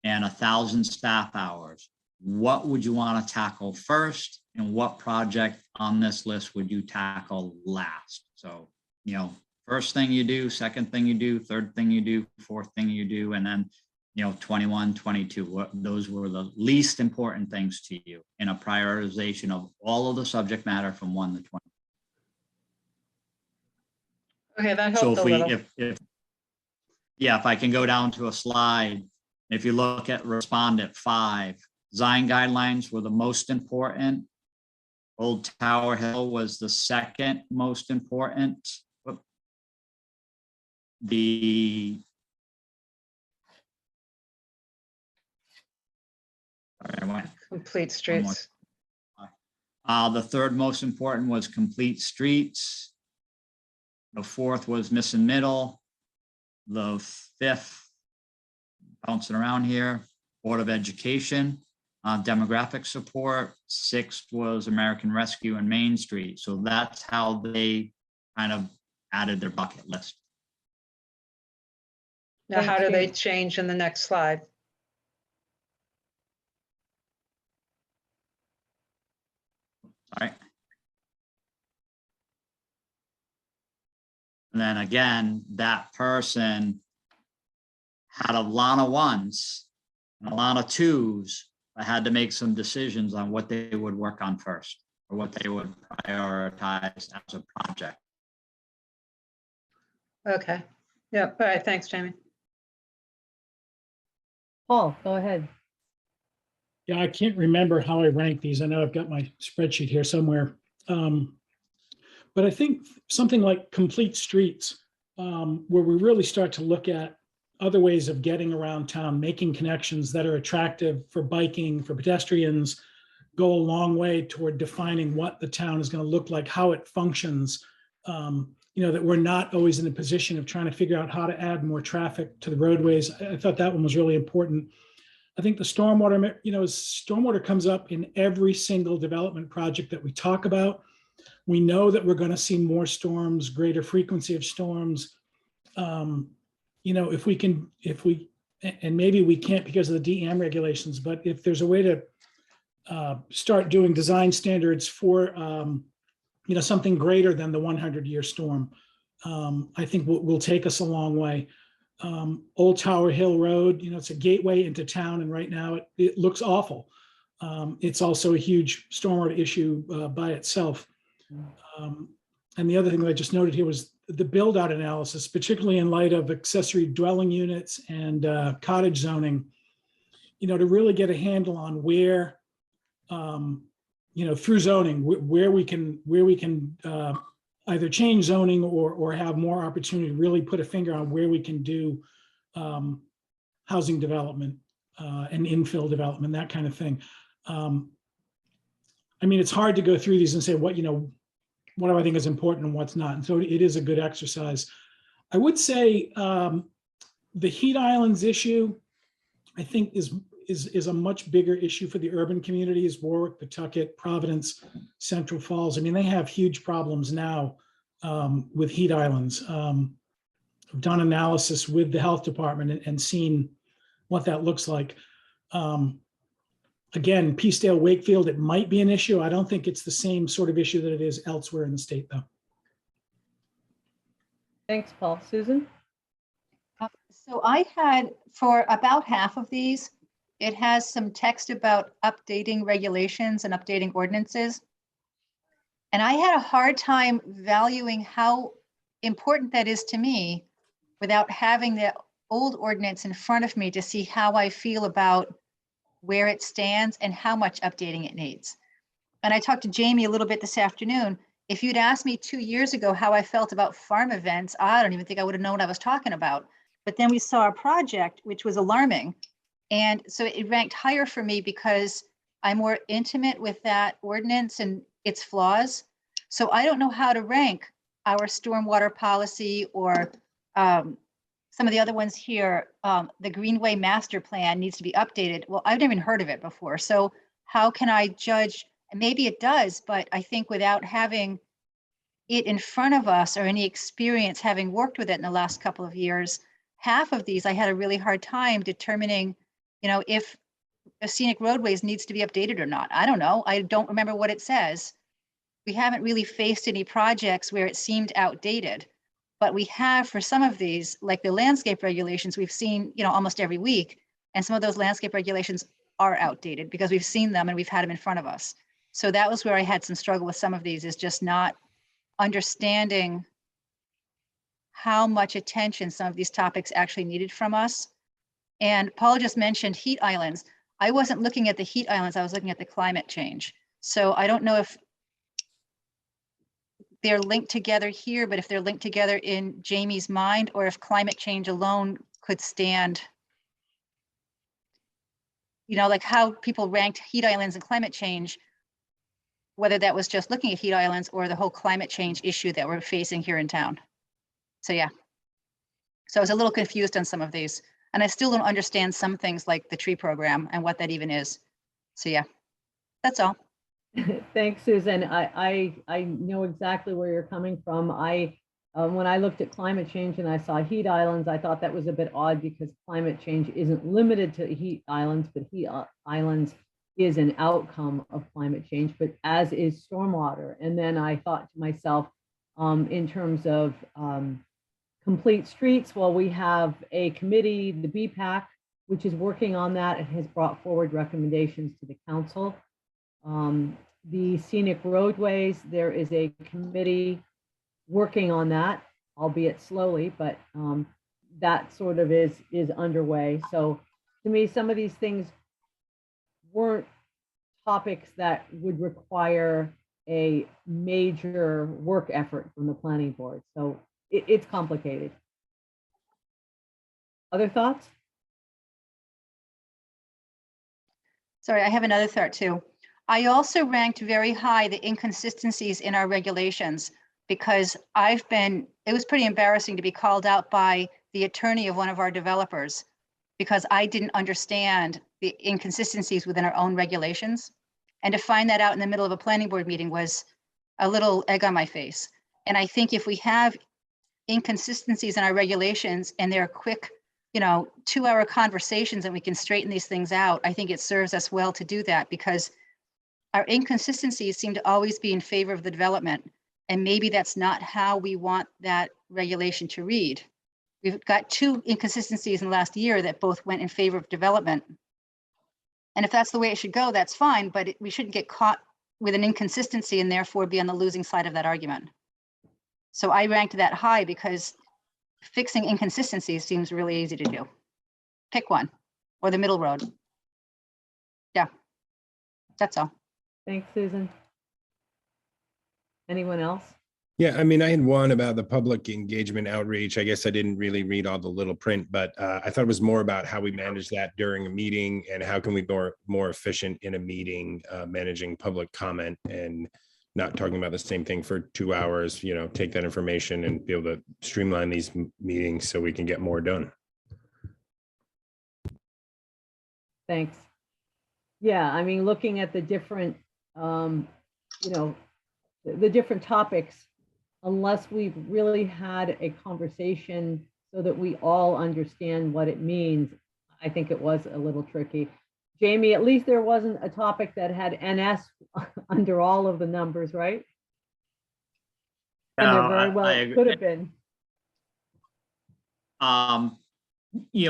and 1,000 staff hours, what would you want to tackle first? And what project on this list would you tackle last? So, you know, first thing you do, second thing you do, third thing you do, fourth thing you do, and then, you know, 21, 22, those were the least important things to you in a prioritization of all of the subject matter from 1 to 20. Okay, that So helped a little. if I can go down to a slide, if you look at respondent 5, design guidelines were the most important. Old Tower Hill was the second most important. The Complete streets. The third most important was complete streets. The fourth was missing middle. The fifth, bouncing around here, Board of Education, demographic support. Sixth was American Rescue and Main Street. So that's how they kind of added their bucket list. Now, how do Thank they you. change in the next slide? All right. And then again, that person had a lot of 1s and a lot of 2s, but had to make some decisions on what they would work on first or what they would prioritize as a project. Okay. Yeah. All right. Thanks, Jamie. Paul, go ahead. Yeah, I can't remember how I rank these. I know I've got my spreadsheet here somewhere. But I think something like complete streets, where we really start to look at other ways of getting around town, making connections that are attractive for biking, for pedestrians, go a long way toward defining what the town is going to look like, how it functions. You know, that we're not always in a position of trying to figure out how to add more traffic to the roadways. I thought that one was really important. I think the stormwater, you know, stormwater comes up in every single development project that we talk about. We know that we're going to see more storms, greater frequency of storms. You know, and maybe we can't because of the DM regulations, but if there's a way to start doing design standards for, you know, something greater than the 100-year storm, I think will take us a long way. Old Tower Hill Road, you know, it's a gateway into town, and right now it looks awful. It's also a huge stormwater issue by itself. And the other thing that I just noted here was the build out analysis, particularly in light of accessory dwelling units and cottage zoning, you know, to really get a handle on where, you know, through zoning, where we can either change zoning or have more opportunity to really put a finger on where we can do housing development and infill development, that kind of thing. I mean, it's hard to go through these and say what, you know, what do I think is important and what's not. And so it is a good exercise. I would say the heat islands issue, I think is a much bigger issue for the urban communities, Warwick, Pawtucket, Providence, Central Falls. I mean, they have huge problems now with heat islands. I've done analysis with the health department and seen what that looks like. Again, Peacedale, Wakefield, it might be an issue. I don't think it's the same sort of issue that it is elsewhere in the state, though. Thanks, Paul. Susan? So I had, for about half of these, it has some text about updating regulations and updating ordinances. And I had a hard time valuing how important that is to me without having the old ordinance in front of me to see how I feel about where it stands and how much updating it needs. And I talked to Jamie a little bit this afternoon. If you'd asked me 2 years ago how I felt about farm events, I don't even think I would have known what I was talking about. But then we saw a project which was alarming. And so it ranked higher for me because I'm more intimate with that ordinance and its flaws. So I don't know how to rank our stormwater policy or some of the other ones here. The Greenway Master Plan needs to be updated. Well, I've never even heard of it before. So how can I judge? Maybe it does, but I think without having it in front of us or any experience having worked with it in the last couple of years, half of these I had a really hard time determining, if a scenic roadways needs to be updated or not. I don't know. I don't remember what it says. We haven't really faced any projects where it seemed outdated, but we have for some of these, like the landscape regulations, we've seen, almost every week. And some of those landscape regulations are outdated because we've seen them and we've had them in front of us. So that was where I had some struggle with some of these, is just not understanding how much attention some of these topics actually needed from us. And Paul just mentioned heat islands. I wasn't looking at the heat islands, I was looking at the climate change. So I don't know if they're linked together here, but if they're linked together in Jamie's mind, or if climate change alone could stand, like how people ranked heat islands and climate change, whether that was just looking at heat islands or the whole climate change issue that we're facing here in town. So yeah. So I was a little confused on some of these, and I still don't understand some things like the tree program and what that even is. So yeah, that's all. Thanks, Susan. I know exactly where you're coming from. When I looked at climate change and I saw heat islands, I thought that was a bit odd because climate change isn't limited to heat islands, but heat islands is an outcome of climate change, but as is stormwater. And then I thought to myself, in terms of complete streets, well, we have a committee, the BPAC, which is working on that and has brought forward recommendations to the council. The scenic roadways, there is a committee working on that, albeit slowly, but that sort of is underway. So to me, some of these things weren't topics that would require a major work effort from the planning board. So it's complicated. Other thoughts? Sorry, I have another thought too. I also ranked very high the inconsistencies in our regulations, because it was pretty embarrassing to be called out by the attorney of one of our developers because I didn't understand the inconsistencies within our own regulations. And to find that out in the middle of a planning board meeting was a little egg on my face. And I think if we have inconsistencies in our regulations and they're quick, 2-hour conversations and we can straighten these things out, I think it serves us well to do that, because our inconsistencies seem to always be in favor of the development. And maybe that's not how we want that regulation to read. We've got 2 inconsistencies in the last year that both went in favor of development. And if that's the way it should go, that's fine, but we shouldn't get caught with an inconsistency and therefore be on the losing side of that argument. So I ranked that high because fixing inconsistencies seems really easy to do. Pick one, or the middle road. Yeah, that's all. Thanks, Susan. Anyone else? Yeah, I mean, I had one about the public engagement outreach. I guess I didn't really read all the little print, but I thought it was more about how we manage that during a meeting and how can we be more efficient in a meeting, managing public comment and not talking about the same thing for 2 hours, take that information and be able to streamline these meetings so we can get more done. Thanks. Yeah, I mean, looking at the different, the different topics, unless we've really had a conversation so that we all understand what it means, I think it was a little tricky. Jamie, at least there wasn't a topic that had NS under all of the numbers, right? And there very well could have been.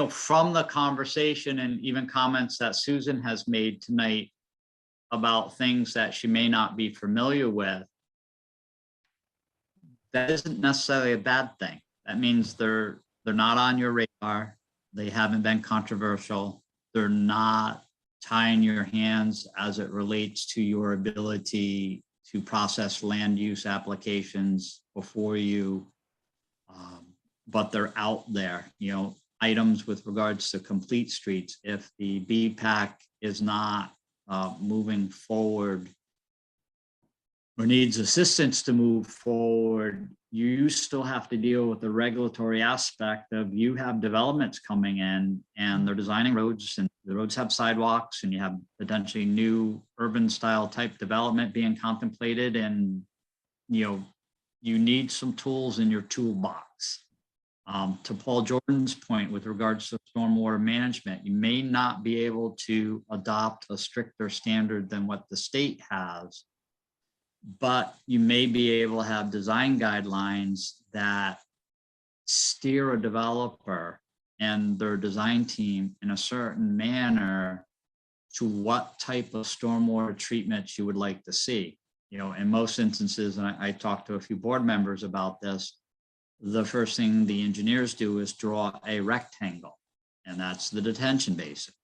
from the conversation and even comments that Susan has made tonight about things that she may not be familiar with, that isn't necessarily a bad thing. That means they're not on your radar. They haven't been controversial. They're not tying your hands as it relates to your ability to process land use applications before you. But they're out there, items with regards to complete streets. If the BPAC is not moving forward or needs assistance to move forward, you still have to deal with the regulatory aspect of you have developments coming in and they're designing roads, and the roads have sidewalks, and you have potentially new urban style type development being contemplated, and you need some tools in your toolbox. To Paul Jordan's point with regards to stormwater management, you may not be able to adopt a stricter standard than what the state has, but you may be able to have design guidelines that steer a developer and their design team in a certain manner to what type of stormwater treatments you would like to see. In most instances, and I talked to a few board members about this, the first thing the engineers do is draw a rectangle, and that's the detention basin.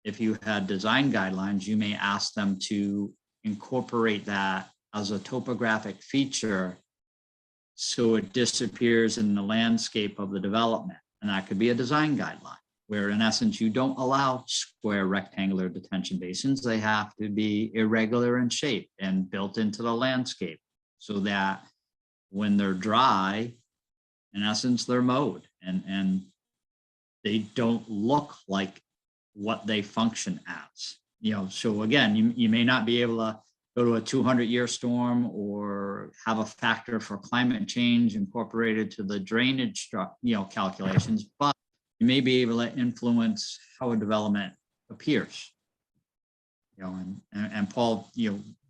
If you had design guidelines, you may ask them to incorporate that as a topographic feature so it disappears in the landscape of the development. And that could be a design guideline, where in essence, you don't allow square rectangular detention basins. They have to be irregular in shape and built into the landscape so that when they're dry, in essence, they're mowed and they don't look like what they function as. So again, you may not be able to go to a 200-year storm or have a factor for climate change incorporated to the drainage, calculations, but you may be able to influence how a development appears. And Paul,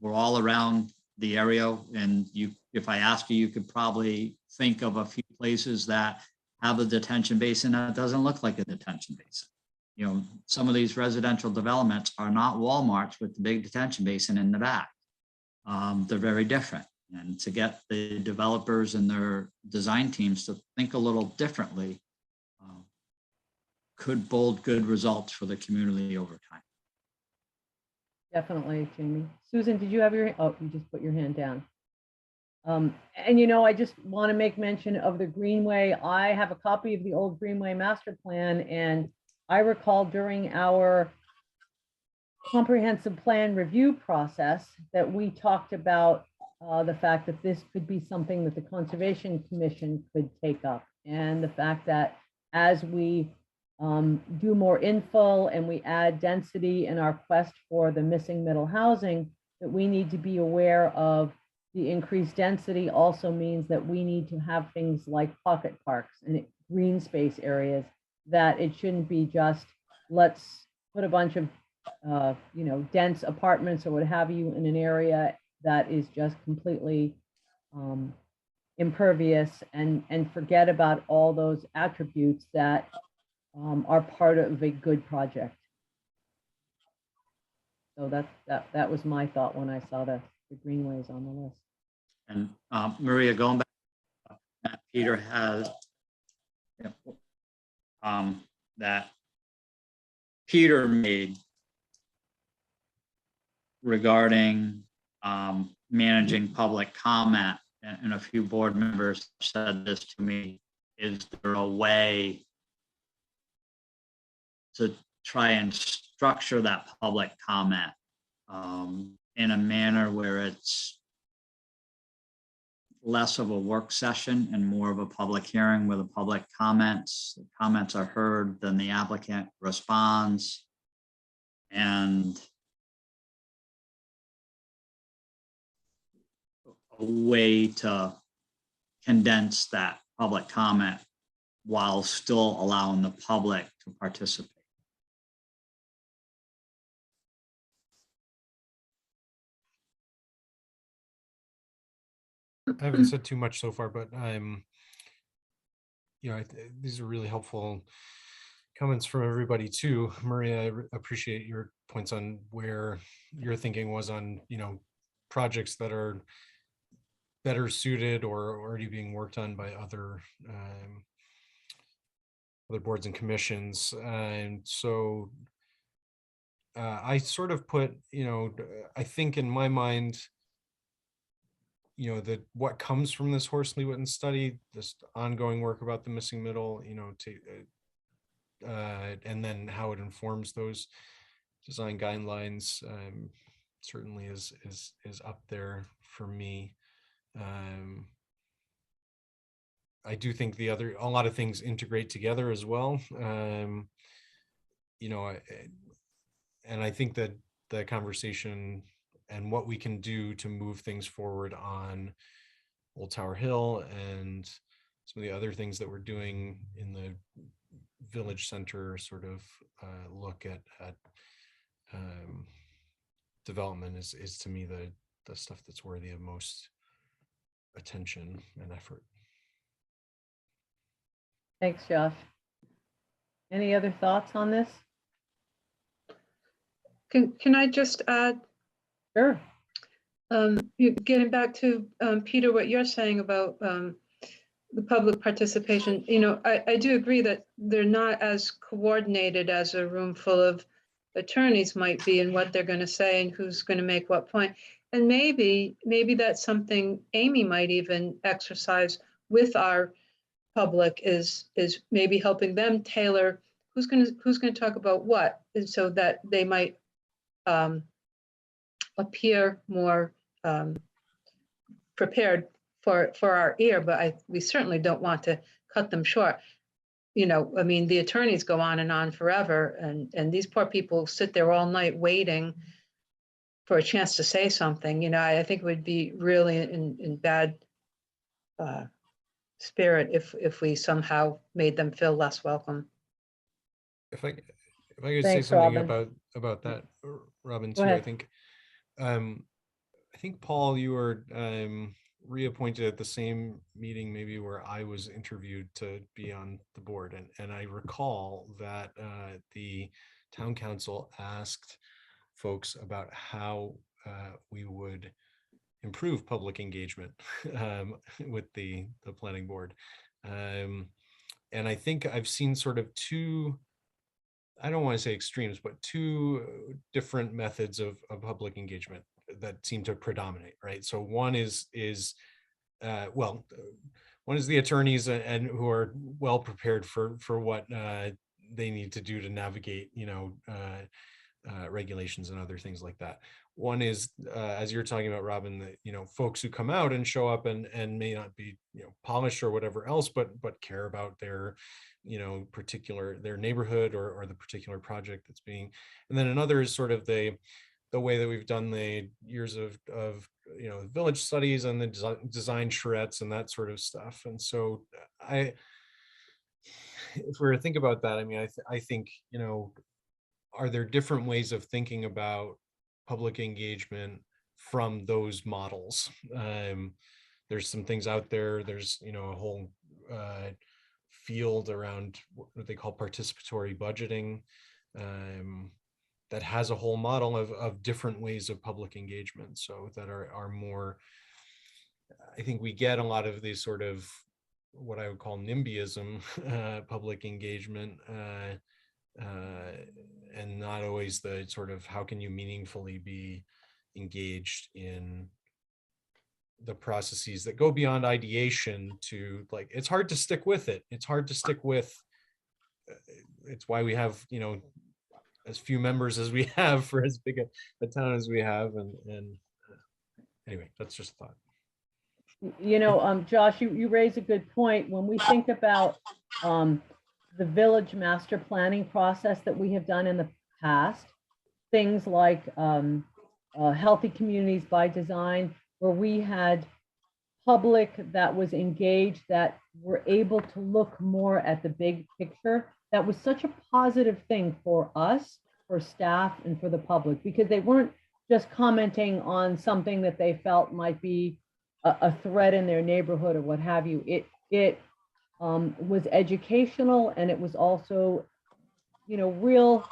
we're all around the area, and if I asked you, you could probably think of a few places that have a detention basin that doesn't look like a detention basin. Some of these residential developments are not Walmarts with the big detention basin in the back. They're very different. And to get the developers and their design teams to think a little differently could bold good results for the community over time. Definitely, Jamie. Susan, did you have you just put your hand down. And I just want to make mention of the Greenway. I have a copy of the old Greenway master plan, and I recall during our comprehensive plan review process that we talked about the fact that this could be something that the Conservation Commission could take up, and the fact that as we do more infill and we add density in our quest for the missing middle housing, that we need to be aware of the increased density also means that we need to have things like pocket parks and green space areas, that it shouldn't be just let's put a bunch of dense apartments or what have you in an area that is just completely impervious and forget about all those attributes that are part of a good project. So that was my thought when I saw the greenways on the list. And Maria, going back, that Peter has that Peter made regarding managing public comment, and a few board members said this to me, is there a way to try and structure that public comment in a manner where it's less of a work session and more of a public hearing where the public comments are heard, then the applicant responds, and a way to condense that public comment while still allowing the public to participate. I haven't said too much so far, but these are really helpful comments from everybody too. Maria, I appreciate your points on where your thinking was on, projects that are better suited or already being worked on by other boards and commissions. And so I sort of put, I think in my mind, that what comes from this Horsley Witten study, this ongoing work about the missing middle, and then how it informs those design guidelines, certainly is up there for me. I do think a lot of things integrate together as well. And I think that the conversation and what we can do to move things forward on Old Tower Hill and some of the other things that we're doing in the village center sort of look at development is to me the stuff that's worthy of most attention and effort. Thanks, Josh. Any other thoughts on this? Can I just add, Sure. getting back to Peter, what you're saying about the public participation, I do agree that they're not as coordinated as a room full of attorneys might be in what they're going to say and who's going to make what point. And maybe that's something Amy might even exercise with our public is maybe helping them tailor who's going to talk about what, and so that they might appear more prepared for our ear. But we certainly don't want to cut them short. I mean, the attorneys go on and on forever, and these poor people sit there all night waiting for a chance to say something. I think it would be really in bad spirit if we somehow made them feel less welcome. If I could Thanks, say something Robin. about that, Robin, Go too. ahead. I think Paul, you were reappointed at the same meeting maybe where I was interviewed to be on the board, and I recall that the town council asked folks about how we would improve public engagement with the planning board. And I think I've seen sort of two, I don't want to say extremes, but two different methods of public engagement that seem to predominate, right? So one is one is the attorneys and who are well prepared for what they need to do to navigate, regulations and other things like that. One is, as you're talking about, Robin, that, folks who come out and show up and may not be, polished or whatever else, but care about their, their neighborhood or the particular project that's being, and then another is sort of the way that we've done the years of village studies and the design charrettes and that sort of stuff. And so if we were to think about that, I mean, I think, are there different ways of thinking about public engagement from those models? There's some things out there. There's, a whole field around what they call participatory budgeting that has a whole model of different ways of public engagement. So that are more, I think we get a lot of these sort of what I would call NIMBYism public engagement, and not always the sort of how can you meaningfully be engaged in the processes that go beyond ideation to, like, it's hard to stick with it. It's hard to stick with. It's why we have, as few members as we have for as big a town as we have. And anyway, that's just a thought. Josh, you raise a good point. When we think about the village master planning process that we have done in the past, things like healthy communities by design, where we had public that was engaged, that were able to look more at the big picture. That was such a positive thing for us, for staff, and for the public, because they weren't just commenting on something that they felt might be a threat in their neighborhood or what have you. It was educational, and it was also real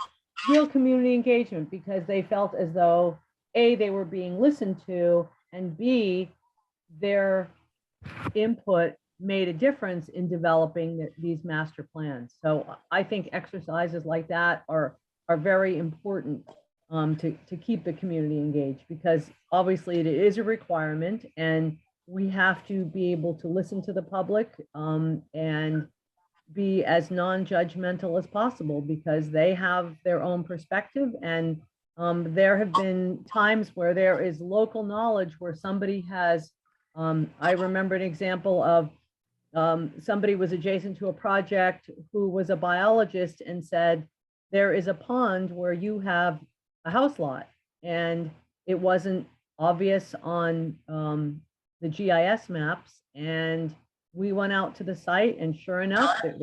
community engagement, because they felt as though A, they were being listened to, and B, their input made a difference in developing these master plans. So I think exercises like that are very important to keep the community engaged, because obviously it is a requirement, and we have to be able to listen to the public and be as non-judgmental as possible, because they have their own perspective. And there have been times where there is local knowledge where somebody has, I remember an example of somebody was adjacent to a project who was a biologist and said, there is a pond where you have a house lot, and it wasn't obvious on the GIS maps. And we went out to the site, and sure enough, it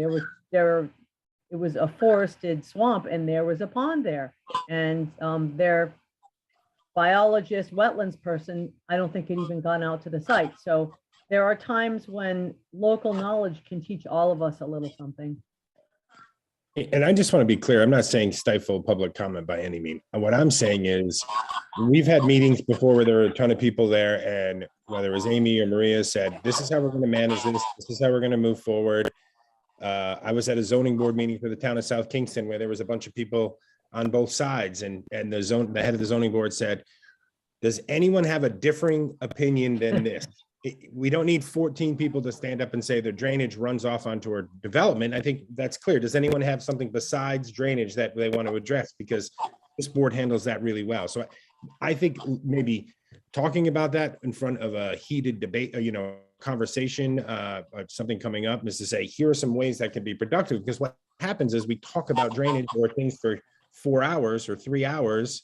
was a forested swamp, and there was a pond there. And their biologist, wetlands person, I don't think had even gone out to the site. So there are times when local knowledge can teach all of us a little something. And I just want to be clear, I'm not saying stifle public comment by any means. What I'm saying is, we've had meetings before where there were a ton of people there, and whether it was Amy or Maria said, this is how we're going to manage this. This is how we're going to move forward. I was at a zoning board meeting for the town of South Kingston where there was a bunch of people on both sides, and the head of the zoning board said, does anyone have a differing opinion than this? We don't need 14 people to stand up and say the drainage runs off onto our development. I think that's clear. Does anyone have something besides drainage that they want to address? Because this board handles that really well. So I think maybe talking about that in front of a heated debate, conversation, something coming up, is to say, here are some ways that can be productive. Because what happens is we talk about drainage or things for 4 hours or 3 hours,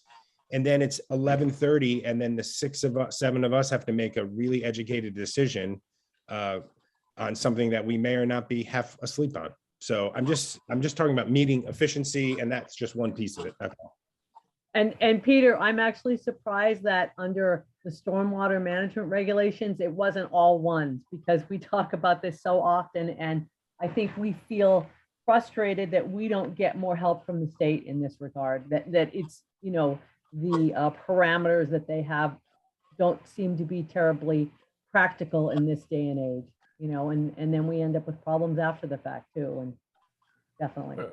and then it's 11:30, and then the 7 of us have to make a really educated decision on something that we may or not be half asleep on. So I'm just talking about meeting efficiency, and that's just one piece of it. That's all. And Peter, I'm actually surprised that under the stormwater management regulations, it wasn't all ones, because we talk about this so often, and I think we feel frustrated that we don't get more help from the state in this regard, that it's, the parameters that they have don't seem to be terribly practical in this day and age, and then we end up with problems after the fact too, and definitely.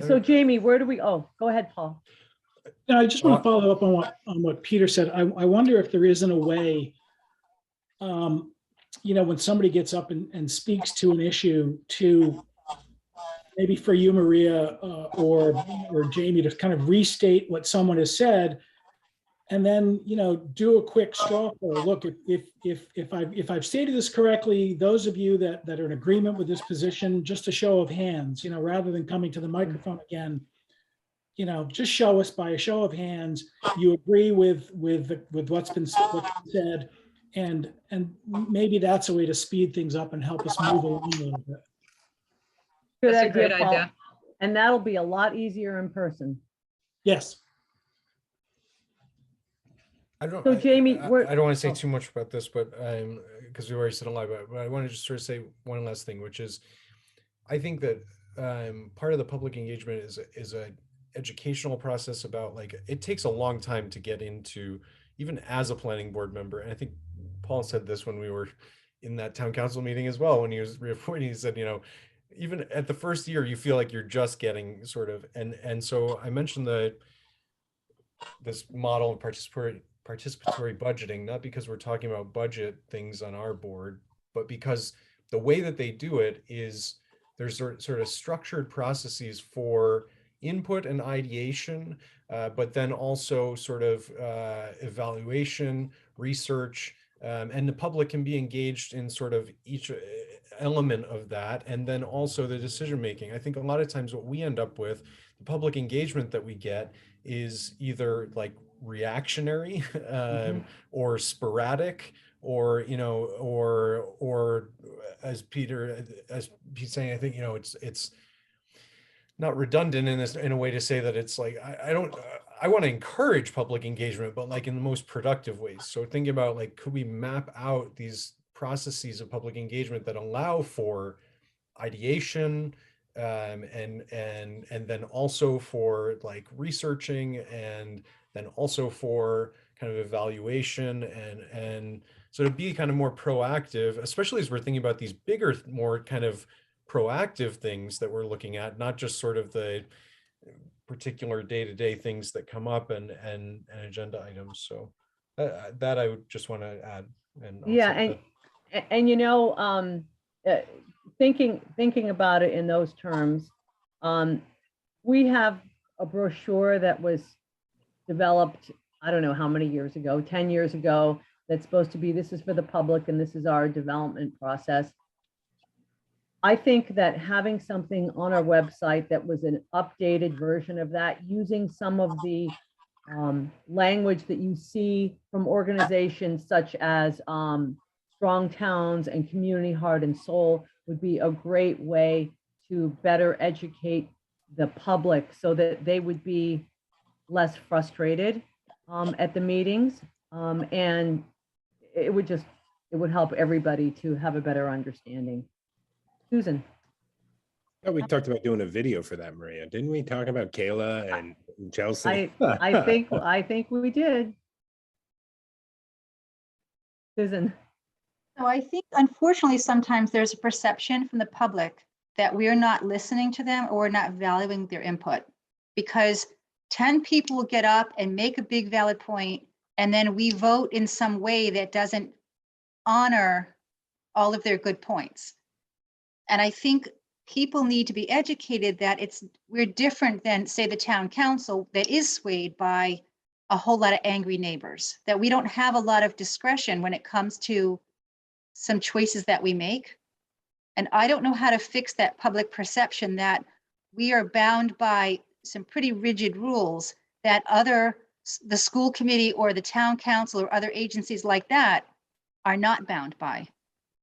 So Jamie, where do we, go ahead, Paul. I just want to follow up on what Peter said. I wonder if there isn't a way, when somebody gets up and speaks to an issue, to maybe for you, Maria, or Jamie, to kind of restate what someone has said, and then do a quick straw poll. Look, if I've stated this correctly, those of you that are in agreement with this position, just a show of hands, rather than coming to the microphone again, just show us by a show of hands you agree with what's been said, and maybe that's a way to speed things up and help us move along a little bit. Good That's a idea, great Paul. idea. And that'll be a lot easier in person. Yes. I don't. So Jamie, I we're- don't want to say too much about this, but because we already said a lot about it, but I want to just sort of say one last thing, which is, I think that part of the public engagement is a educational process about, like, it takes a long time to get into, even as a planning board member. And I think Paul said this when we were in that town council meeting as well, when he was reappointed. He said, even at the first year, you feel like you're just getting sort of, and so I mentioned this model of participatory budgeting, not because we're talking about budget things on our board, but because the way that they do it is there's sort of structured processes for input and ideation, but then also sort of evaluation, research, and the public can be engaged in sort of each element of that, and then also the decision making. I think a lot of times what we end up with, the public engagement that we get, is either like reactionary or sporadic, or or as Pete's saying, I think it's not redundant in a way to say that it's like, I want to encourage public engagement, but like in the most productive ways. So thinking about, like, could we map out these processes of public engagement that allow for ideation, and then also for like researching, and then also for kind of evaluation, and so to be kind of more proactive, especially as we're thinking about these bigger, more kind of proactive things that we're looking at, not just sort of the particular day-to-day things that come up and agenda items. So that I would just want to add. And Yeah, also and you know, thinking about it in those terms, we have a brochure that was developed, I don't know how many years ago, 10 years ago, that's supposed to be, this is for the public and this is our development process. I think that having something on our website that was an updated version of that, using some of the language that you see from organizations such as Strong Towns and Community Heart and Soul, would be a great way to better educate the public so that they would be less frustrated at the meetings. And it would help everybody to have a better understanding. Susan. Yeah, we talked about doing a video for that, Maria. Didn't we talk about Kayla and Chelsea? I think we did. Susan. So I think unfortunately, sometimes there's a perception from the public that we're not listening to them or we're not valuing their input, because 10 people will get up and make a big valid point, and then we vote in some way that doesn't honor all of their good points. And I think people need to be educated that we're different than, say, the town council that is swayed by a whole lot of angry neighbors, that we don't have a lot of discretion when it comes to some choices that we make. And I don't know how to fix that public perception that we are bound by some pretty rigid rules that the school committee or the town council or other agencies like that are not bound by.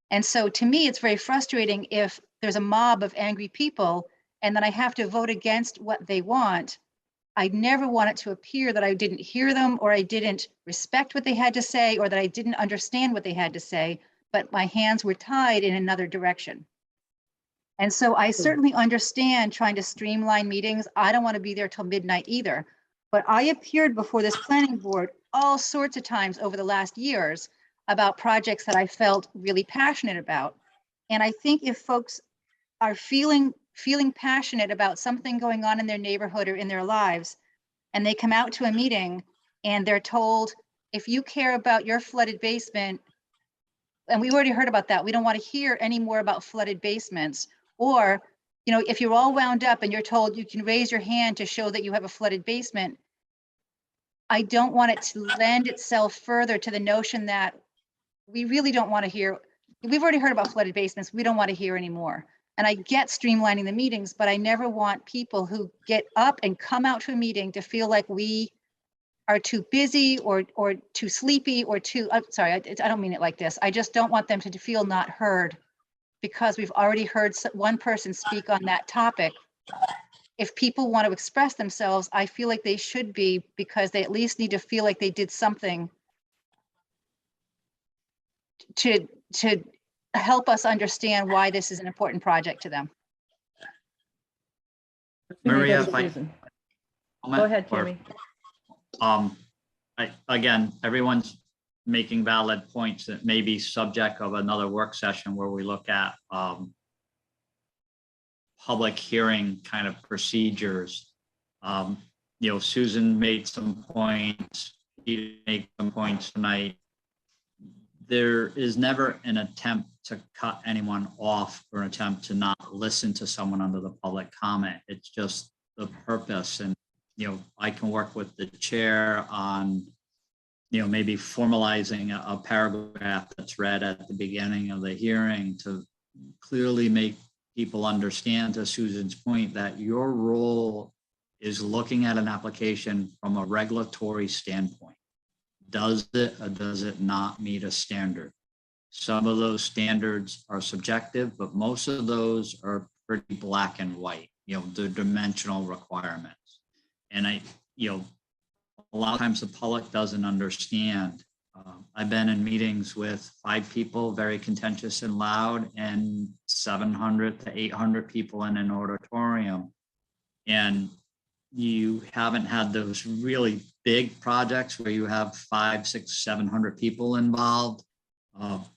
And so to me, it's very frustrating if there's a mob of angry people and then I have to vote against what they want. I never want it to appear that I didn't hear them, or I didn't respect what they had to say, or that I didn't understand what they had to say, but my hands were tied in another direction. And so I certainly understand trying to streamline meetings. I don't want to be there till midnight either, but I appeared before this planning board all sorts of times over the last years about projects that I felt really passionate about. And I think if folks are feeling passionate about something going on in their neighborhood or in their lives, and they come out to a meeting and they're told, if you care about your flooded basement, and we already heard about that, we don't want to hear any more about flooded basements. Or, you know, if you're all wound up and you're told you can raise your hand to show that you have a flooded basement, I don't want it to lend itself further to the notion that we really don't want to hear. We've already heard about flooded basements. We don't want to hear anymore. And I get streamlining the meetings, but I never want people who get up and come out to a meeting to feel like we are too busy or too sleepy or too, I'm sorry, I don't mean it like this. I just don't want them to feel not heard because we've already heard one person speak on that topic. If people want to express themselves, I feel like they should be, because they at least need to feel like they did something to help us understand why this is an important project to them. Maria, Go if I ahead, or- Jamie. Again, everyone's making valid points that may be subject of another work session where we look at public hearing kind of procedures. You know, Susan made some points, you make some points tonight. There is never an attempt to cut anyone off or an attempt to not listen to someone under the public comment. It's just the purpose. And, you know, I can work with the chair on, you know, maybe formalizing a paragraph that's read at the beginning of the hearing to clearly make people understand, to Susan's point, that your role is looking at an application from a regulatory standpoint. Does it or does it not meet a standard? Some of those standards are subjective, but most of those are pretty black and white, you know, the dimensional requirements. And you know, a lot of times the public doesn't understand I've been in meetings with 5 people, very contentious and loud, and 700 to 800 people in an auditorium. And you haven't had those really big projects where you have 500, 600, 700 people involved.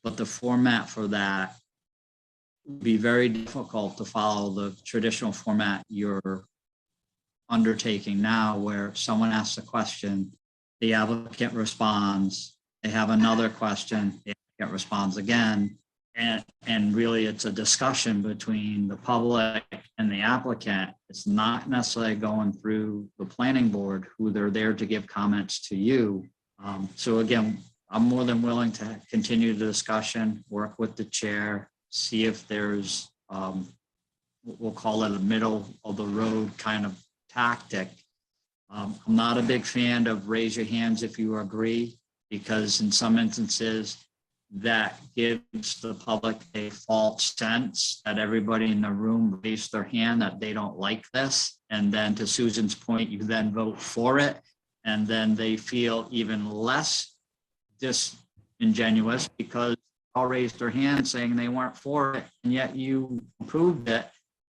But the format for that would be very difficult to follow the traditional format you're undertaking now, where someone asks a question, the applicant responds, they have another question, the applicant responds again. And really it's a discussion between the public and the applicant. It's not necessarily going through the planning board, who they're there to give comments to you. So again, I'm more than willing to continue the discussion, work with the chair, see if there's, we'll call it a middle of the road kind of tactic. I'm not a big fan of raise your hands if you agree, because in some instances that gives the public a false sense that everybody in the room raised their hand that they don't like this. And then to Susan's point, you then vote for it. And then they feel even less disingenuous because all raised their hand saying they weren't for it, and yet you approved it,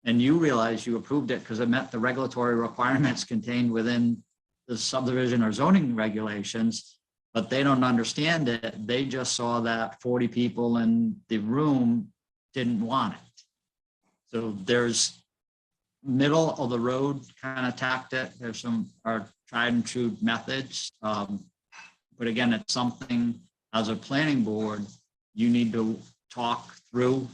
and you realize you approved it because it met the regulatory requirements contained within the subdivision or zoning regulations, but they don't understand it. They just saw that 40 people in the room didn't want it. So there's middle of the road kind of tactic. There's some are tried and true methods. But again, it's something as a planning board, you need to talk through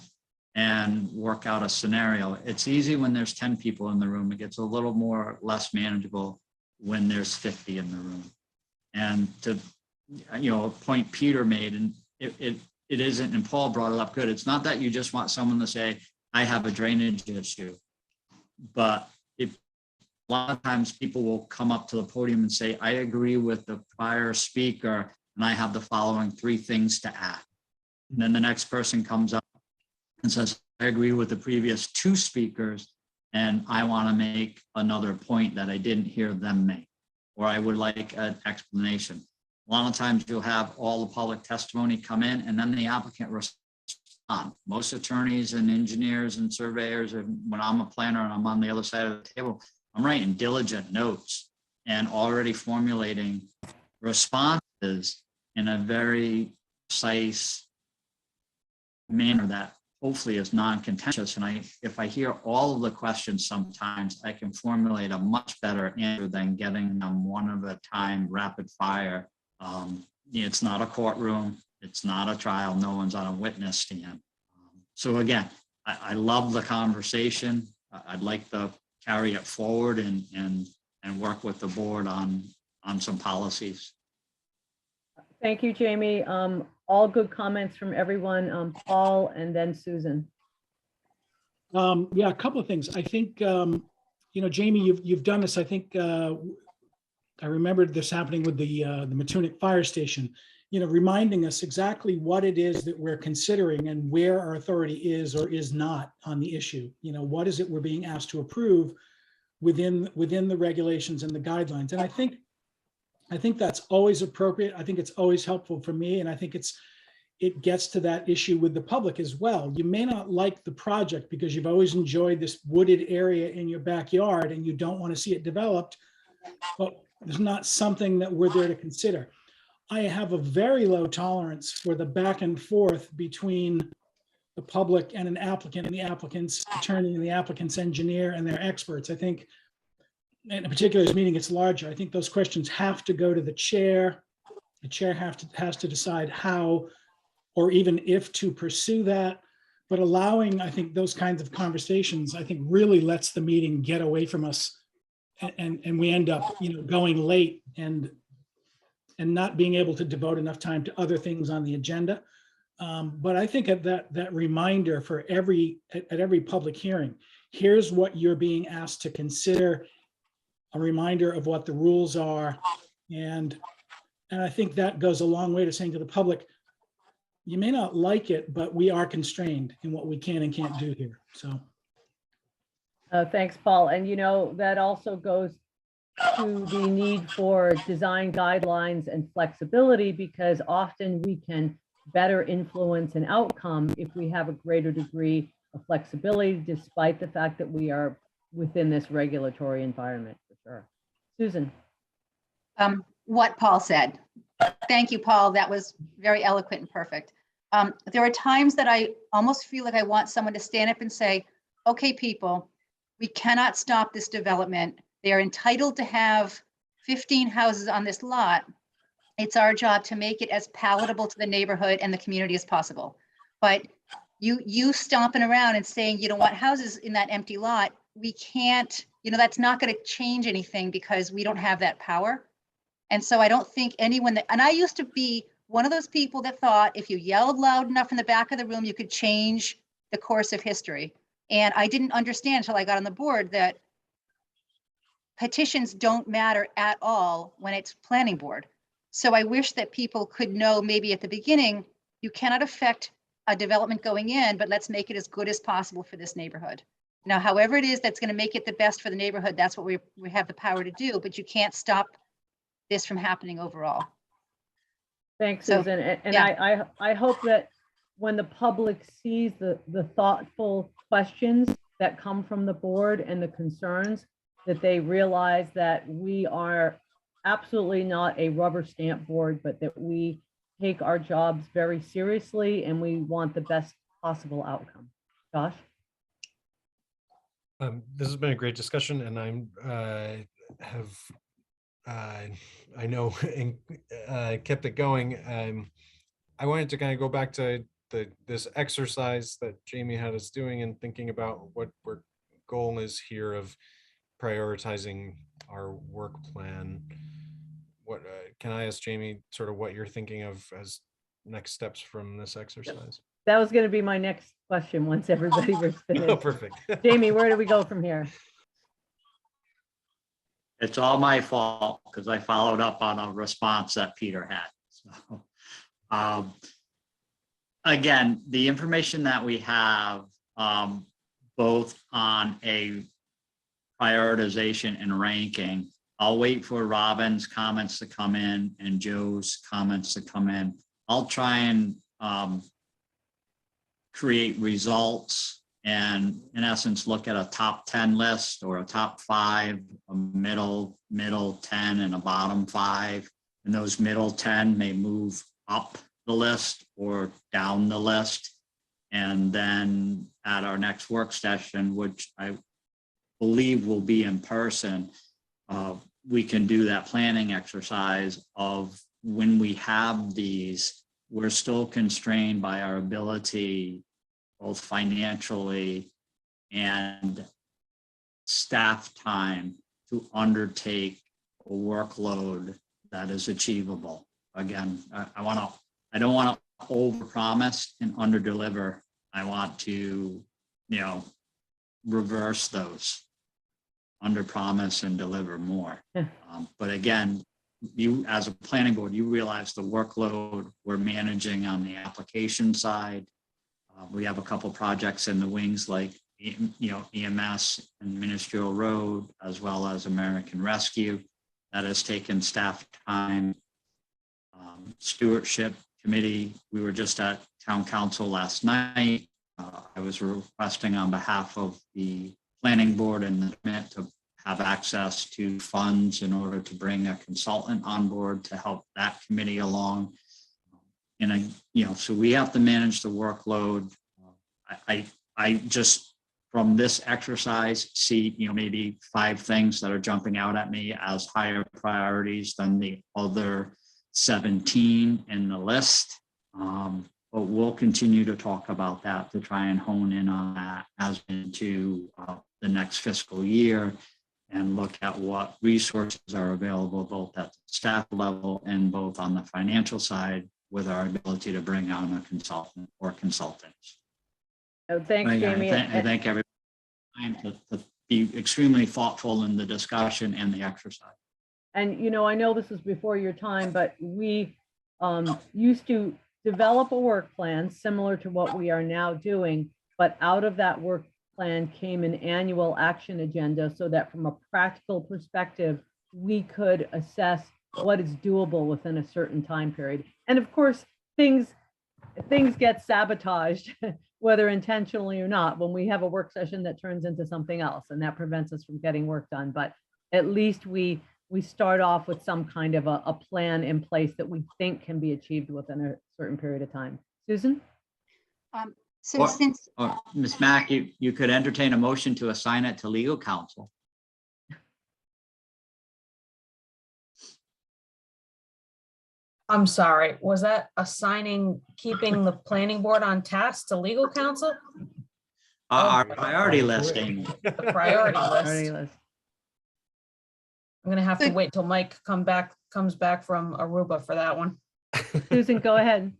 and work out a scenario. It's easy when there's 10 people in the room. It gets a little more less manageable when there's 50 in the room. And to, you know, a point Peter made, and it isn't, and Paul brought it up good. It's not that you just want someone to say, I have a drainage issue, but if a lot of times people will come up to the podium and say, I agree with the prior speaker, and I have the following 3 things to add. And then the next person comes up and says, I agree with the previous 2 speakers, and I want to make another point that I didn't hear them make, or I would like an explanation. A lot of times you'll have all the public testimony come in, and then the applicant respond. Most attorneys and engineers and surveyors, and when I'm a planner and I'm on the other side of the table, I'm writing diligent notes and already formulating responses in a very precise manner that hopefully is non-contentious. And if I hear all of the questions, sometimes I can formulate a much better answer than getting them one at a time, rapid fire. It's not a courtroom. It's not a trial. No one's on a witness stand. So again, I love the conversation. I'd like to carry it forward and work with the board on some policies. Thank you, Jamie. All good comments from everyone. Paul and then Susan. Yeah, a couple of things. I think, you know, Jamie, you've done this. I think I remembered this happening with the Matunic Fire Station, you know, reminding us exactly what it is that we're considering and where our authority is or is not on the issue. You know, what is it we're being asked to approve within the regulations and the guidelines. And I think that's always appropriate. I think it's always helpful for me. And I think it gets to that issue with the public as well. You may not like the project because you've always enjoyed this wooded area in your backyard and you don't want to see it developed, but there's not something that we're there to consider. I have a very low tolerance for the back and forth between the public and an applicant and the applicant's attorney and the applicant's engineer and their experts. I think in a particular meeting, it's larger. I think those questions have to go to the chair. The chair has to decide how or even if to pursue that. But allowing, I think, those kinds of conversations, I think really lets the meeting get away from us, and we end up, you know, going late and not being able to devote enough time to other things on the agenda. But I think at that reminder for at every public hearing, here's what you're being asked to consider, a reminder of what the rules are. And I think that goes a long way to saying to the public, you may not like it, but we are constrained in what we can and can't do here. So. Thanks, Paul. And you know, that also goes to the need for design guidelines and flexibility, because often we can better influence an outcome if we have a greater degree of flexibility, despite the fact that we are within this regulatory environment, for sure. Susan. What Paul said. Thank you, Paul. That was very eloquent and perfect. There are times that I almost feel like I want someone to stand up and say, okay, people, we cannot stop this development. They are entitled to have 15 houses on this lot. It's our job to make it as palatable to the neighborhood and the community as possible. But you stomping around and saying you don't want houses in that empty lot, we can't, that's not going to change anything because we don't have that power. And so I don't think anyone and I used to be one of those people that thought if you yelled loud enough in the back of the room, you could change the course of history. And I didn't understand until I got on the board that petitions don't matter at all when it's planning board. So I wish that people could know maybe at the beginning, you cannot affect a development going in, but let's make it as good as possible for this neighborhood. Now, however it is that's going to make it the best for the neighborhood, that's what we have the power to do, but you can't stop this from happening overall. Thanks, So, Susan. And yeah. I hope that when the public sees the thoughtful questions that come from the board and the concerns, that they realize that we are absolutely not a rubber stamp board, but that we take our jobs very seriously and we want the best possible outcome. Josh? This has been a great discussion, and I know kept it going. I wanted to kind of go back to this exercise that Jamie had us doing and thinking about what our goal is here of prioritizing our work plan. What can I ask Jamie sort of what you're thinking of as next steps from this exercise? That was going to be my next question once everybody was finished. Oh, perfect. Jamie, where do we go from here? It's all my fault because I followed up on a response that Peter had. So, again, the information that we have, both on a prioritization and ranking, I'll wait for Robin's comments to come in and Joe's comments to come in. I'll try and create results and in essence look at a top 10 list or a top 5, a middle 10 and a bottom 5. And those middle 10 may move up the list or down the list. And then at our next work session, which I believe will be in person, we can do that planning exercise of when we have these, we're still constrained by our ability, both financially and staff time, to undertake a workload that is achievable. Again, I don't want to overpromise and underdeliver. I want to, reverse those, underpromise and deliver more. But again, you as a planning board, you realize the workload we're managing on the application side. We have a couple projects in the wings like, EMS and Ministerial Road, as well as American Rescue. That has taken staff time. Stewardship committee, we were just at town council last night. I was requesting on behalf of the planning board and the committee to have access to funds in order to bring a consultant on board to help that committee along. And so we have to manage the workload. I just, from this exercise, see, maybe 5 things that are jumping out at me as higher priorities than the other 17 in the list. But we'll continue to talk about that to try and hone in on that as into the next fiscal year and look at what resources are available both at the staff level and both on the financial side with our ability to bring on a consultant or consultants. Oh, thanks, Jamie. I thank everyone to be extremely thoughtful in the discussion and the exercise. And, I know this was before your time, but we used to develop a work plan similar to what we are now doing, but out of that work plan came an annual action agenda so that from a practical perspective, we could assess what is doable within a certain time period. And of course, things get sabotaged, whether intentionally or not, when we have a work session that turns into something else, and that prevents us from getting work done. But at least we start off with some kind of a plan in place that we think can be achieved within a certain period of time. Susan? So Or- since, Ms. Mack, you could entertain a motion to assign it to legal counsel. I'm sorry, was that assigning, keeping the planning board on task to legal counsel? Our priority list, Amy. The priority Priority list. list. I'm gonna have to Good. wait till Mike comes back from Aruba for that one. Susan, go ahead.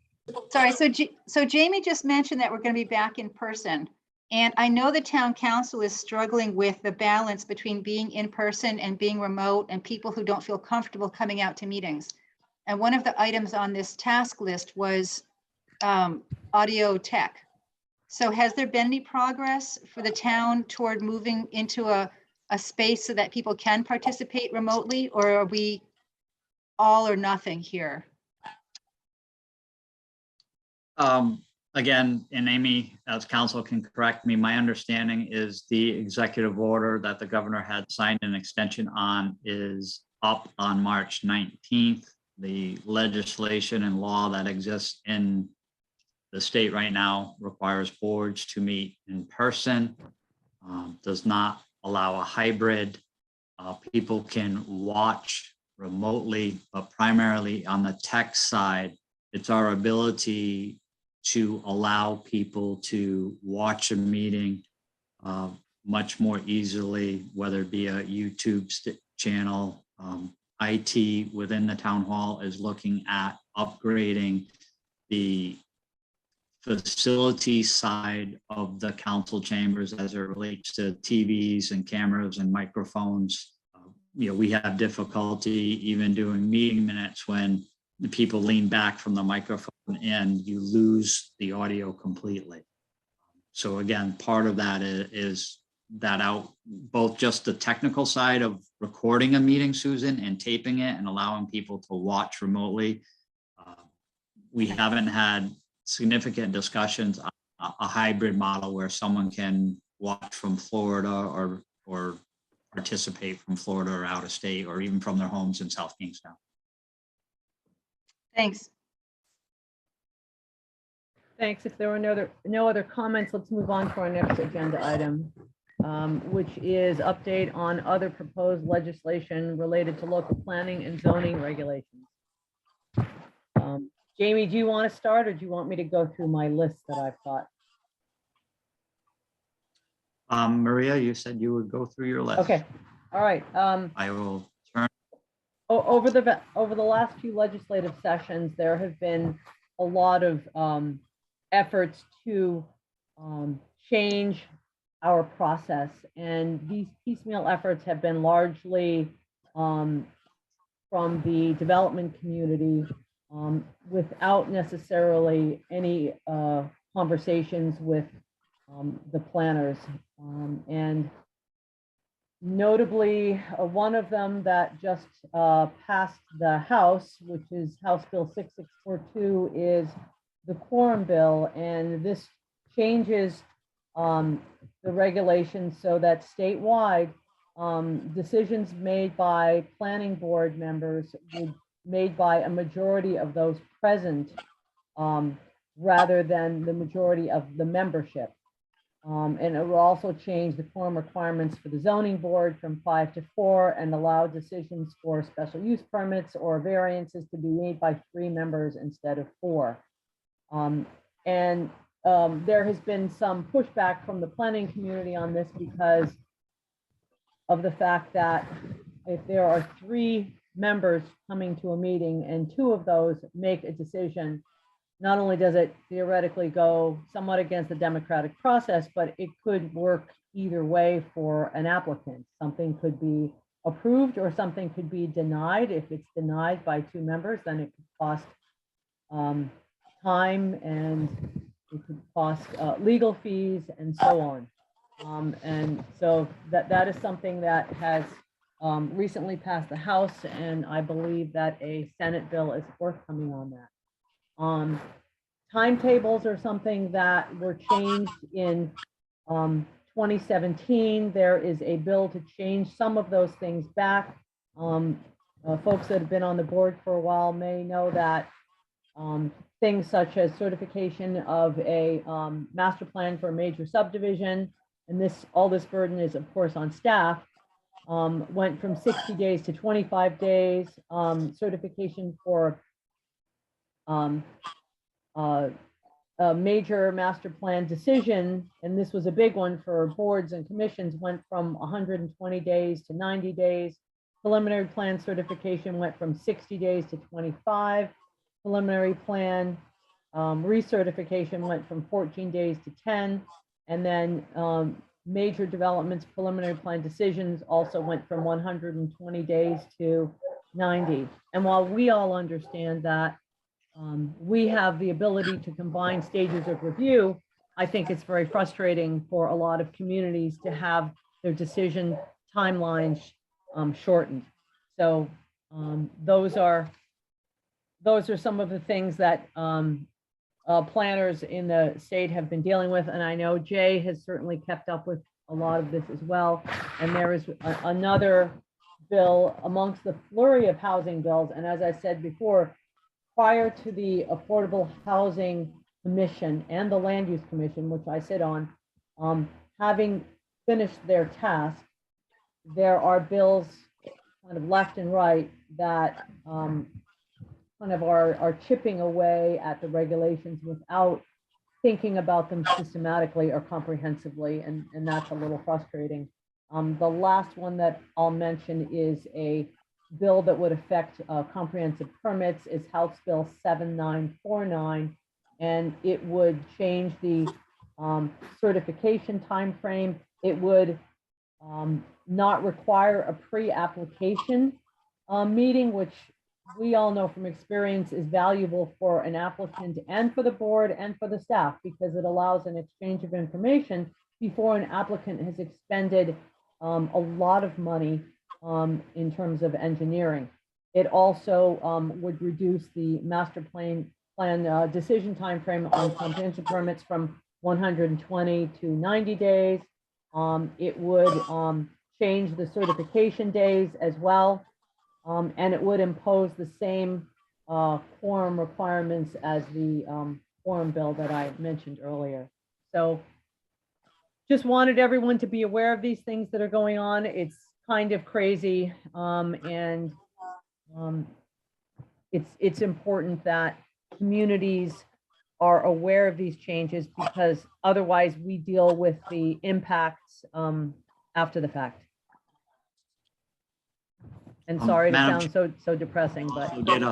sorry, so Jamie just mentioned that we're going to be back in person. And I know the town council is struggling with the balance between being in person and being remote and people who don't feel comfortable coming out to meetings. And one of the items on this task list was audio tech. So has there been any progress for the town toward moving into a space so that people can participate remotely, or are we all or nothing here? Again, and Amy, as counsel can correct me, my understanding is the executive order that the governor had signed an extension on is up on March 19th. The legislation and law that exists in the state right now requires boards to meet in person, does not allow a hybrid. People can watch remotely, but primarily on the tech side, it's our ability to allow people to watch a meeting much more easily, whether it be a YouTube channel. IT within the town hall is looking at upgrading the facility side of the council chambers as it relates to TVs and cameras and microphones. We have difficulty even doing meeting minutes when the people lean back from the microphone and you lose the audio completely. So again, part of that is that out, both just the technical side of recording a meeting, Susan, and taping it and allowing people to watch remotely. We haven't had significant discussions on a hybrid model where someone can watch from Florida or participate from Florida or out of state, or even from their homes in South Kingstown. Thanks. Thanks. If there are no other comments, let's move on to our next agenda item, which is update on other proposed legislation related to local planning and zoning regulations. Jamie, do you want to start, or do you want me to go through my list that I've got? Maria, you said you would go through your list. Okay. All right. I will turn. Over the last few legislative sessions, there have been a lot of efforts to change our process, and these piecemeal efforts have been largely from the development community without necessarily any conversations with the planners. And notably, one of them that just passed the House, which is House Bill 6642, is the quorum bill, and this changes the regulations so that statewide decisions made by planning board members would made by a majority of those present rather than the majority of the membership. And it will also change the quorum requirements for the zoning board from 5 to 4 and allow decisions for special use permits or variances to be made by 3 members instead of 4. There has been some pushback from the planning community on this because of the fact that if there are 3 members coming to a meeting and 2 of those make a decision, not only does it theoretically go somewhat against the democratic process, but it could work either way for an applicant. Something could be approved or something could be denied. If it's denied by 2 members, then it could cost time, and it could cost legal fees and so on. And so that is something that has recently passed the House, and I believe that a Senate bill is forthcoming on that. Timetables are something that were changed in 2017. There is a bill to change some of those things back. Folks that have been on the board for a while may know that things such as certification of a master plan for a major subdivision, and all this burden is of course on staff, went from 60 days to 25 days. Certification for a major master plan decision, and this was a big one for boards and commissions, went from 120 days to 90 days. Preliminary plan certification went from 60 days to 25. Preliminary plan recertification went from 14 days to 10. And then major developments, preliminary plan decisions also went from 120 days to 90. And while we all understand that we have the ability to combine stages of review, I think it's very frustrating for a lot of communities to have their decision timelines shortened. So those are some of the things that planners in the state have been dealing with. And I know Jay has certainly kept up with a lot of this as well. And there is another bill amongst the flurry of housing bills. And as I said before, prior to the Affordable Housing Commission and the Land Use Commission, which I sit on, having finished their task, there are bills kind of left and right that kind of are chipping away at the regulations without thinking about them systematically or comprehensively, and that's a little frustrating. The last one that I'll mention is a bill that would affect comprehensive permits is House Bill 7949, and it would change the certification timeframe. It would not require a pre-application meeting, which we all know from experience is valuable for an applicant and for the board and for the staff, because it allows an exchange of information before an applicant has expended a lot of money in terms of engineering. It also would reduce the master plan decision timeframe on comprehensive permits from 120 to 90 days. It would change the certification days as well. And it would impose the same quorum requirements as the quorum bill that I mentioned earlier. So just wanted everyone to be aware of these things that are going on. It's kind of crazy. And it's important that communities are aware of these changes, because otherwise we deal with the impacts after the fact. And sorry to Madam sound so depressing, but Also did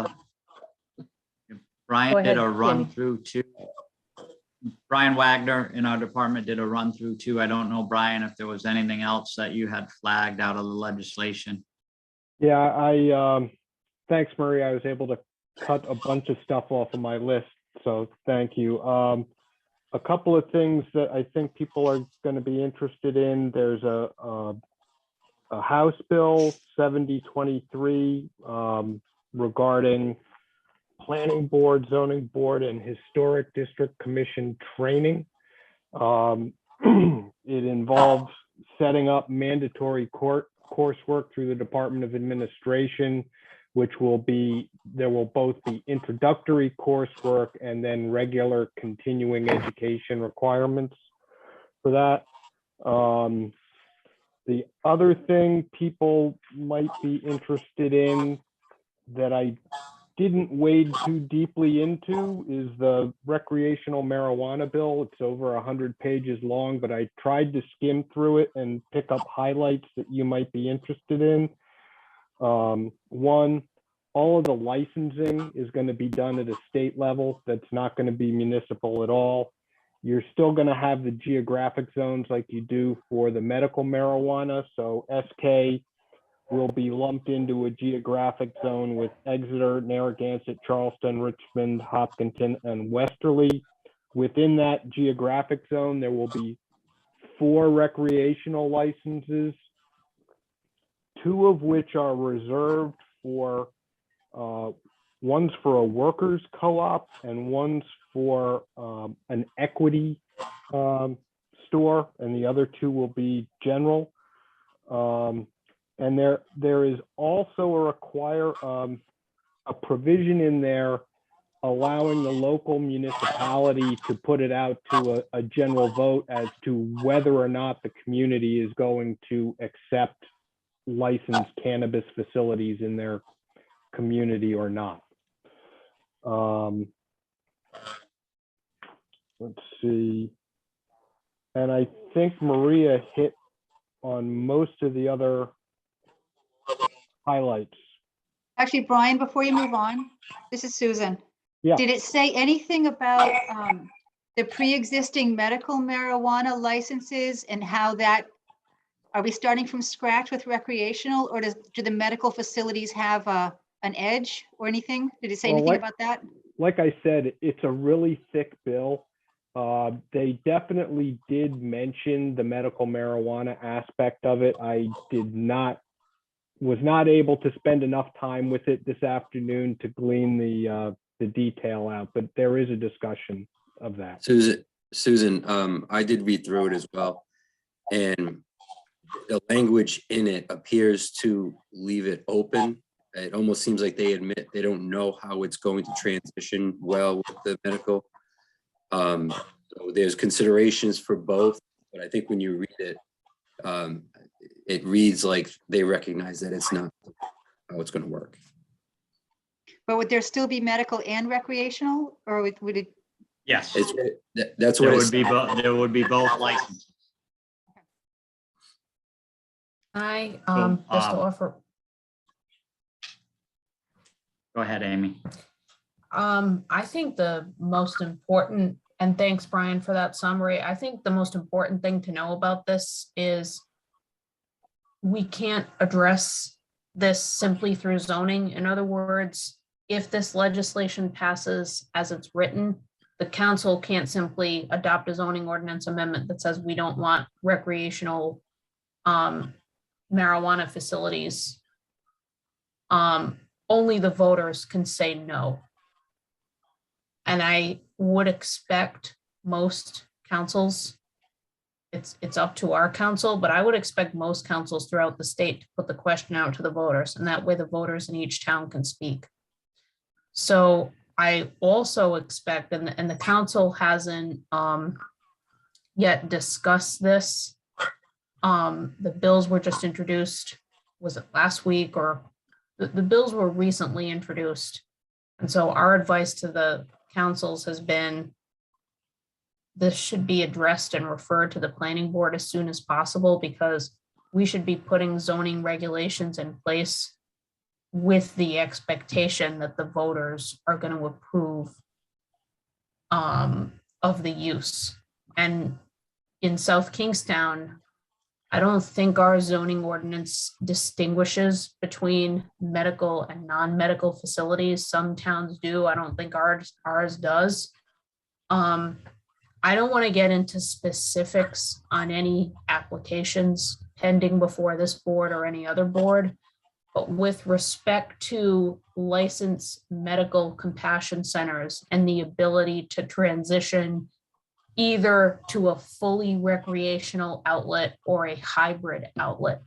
Brian Go did ahead, a run Jamie. through too. Brian Wagner in our department did a run through too. I don't know, Brian, if there was anything else that you had flagged out of the legislation. Yeah, thanks, Murray. I was able to cut a bunch of stuff off of my list, so thank you. A couple of things that I think people are going to be interested in. There's a House Bill 7023 regarding Planning Board, Zoning Board, and Historic District Commission training. It involves setting up mandatory coursework through the Department of Administration, which there will both be introductory coursework and then regular continuing education requirements for that. The other thing people might be interested in that I didn't wade too deeply into is the recreational marijuana bill. It's over 100 pages long, but I tried to skim through it and pick up highlights that you might be interested in. One, all of the licensing is going to be done at a state level. That's not going to be municipal at all. You're still going to have the geographic zones like you do for the medical marijuana. So SK will be lumped into a geographic zone with Exeter, Narragansett, Charleston, Richmond, Hopkinton, and Westerly. Within that geographic zone, there will be 4 recreational licenses, two of which are reserved for, one's for a workers co-op and one's for an equity store, and the other two will be general. And there is also a provision in there allowing the local municipality to put it out to a general vote as to whether or not the community is going to accept licensed cannabis facilities in their community or not. Let's see. And I think Maria hit on most of the other highlights. Actually, Brian, before you move on, this is Susan. Yeah. Did it say anything about the pre-existing medical marijuana licenses and how that, are we starting from scratch with recreational, or do the medical facilities have an edge or anything? Did it say Well, anything about that? Like I said, it's a really thick bill. They definitely did mention the medical marijuana aspect of it. I was not able to spend enough time with it this afternoon to glean the detail out, but there is a discussion of that. Susan, I did read through it as well. And the language in it appears to leave it open. It almost seems like they admit they don't know how it's going to transition well with the medical. So there's considerations for both, but I think when you read it, it reads like they recognize that it's not how it's going to work. But would there still be medical and recreational, or would it? Yes, That's what there it would be both. There would be both licenses. I So, just to offer, Go ahead, Amy. I think the most important, and thanks Brian for that summary, I think the most important thing to know about this is we can't address this simply through zoning. In other words, if this legislation passes as it's written, the council can't simply adopt a zoning ordinance amendment that says we don't want recreational marijuana facilities. Only the voters can say no. And I would expect most councils, it's up to our council, but I would expect most councils throughout the state to put the question out to the voters, and that way the voters in each town can speak. So I also expect, and the council hasn't yet discussed this. The bills were just introduced, was it last week, or the bills were recently introduced. And so our advice to the councils has been, this should be addressed and referred to the planning board as soon as possible, because we should be putting zoning regulations in place with the expectation that the voters are going to approve of the use. And in South Kingstown, I don't think our zoning ordinance distinguishes between medical and non-medical facilities. Some towns do. I don't think ours does. I don't want to get into specifics on any applications pending before this board or any other board, but with respect to licensed medical compassion centers and the ability to transition either to a fully recreational outlet or a hybrid outlet.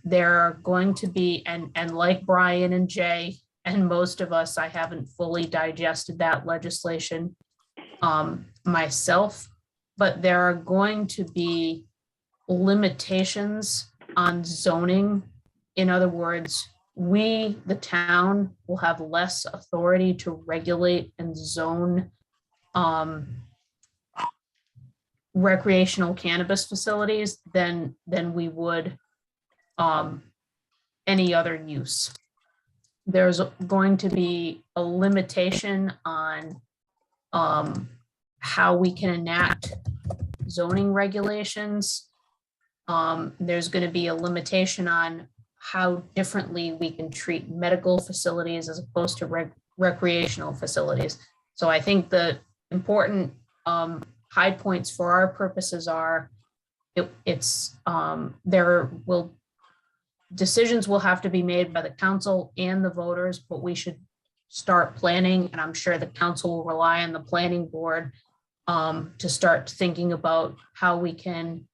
There are going to be, and like Brian and Jay and most of us, I haven't fully digested that legislation myself, but there are going to be limitations on zoning. In other words, we, the town, will have less authority to regulate and zone recreational cannabis facilities than we would any other use. There's going to be a limitation on how we can enact zoning regulations. There's going to be a limitation on how differently we can treat medical facilities as opposed to recreational facilities. So I think the important high points for our purposes are, decisions will have to be made by the council and the voters, but we should start planning, and I'm sure the council will rely on the planning board to start thinking about how we can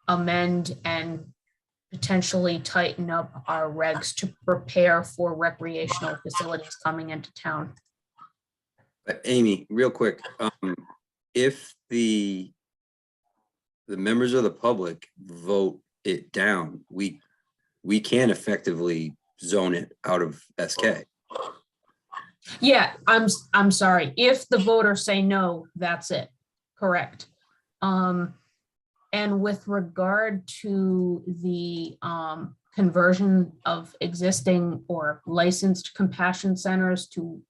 amend and potentially tighten up our regs to prepare for recreational facilities coming into town. Amy, real quick, if the members of the public vote it down, we can effectively zone it out of SK. Yeah, I'm sorry. If the voters say no, that's it. Correct. And with regard to the conversion of existing or licensed compassion centers to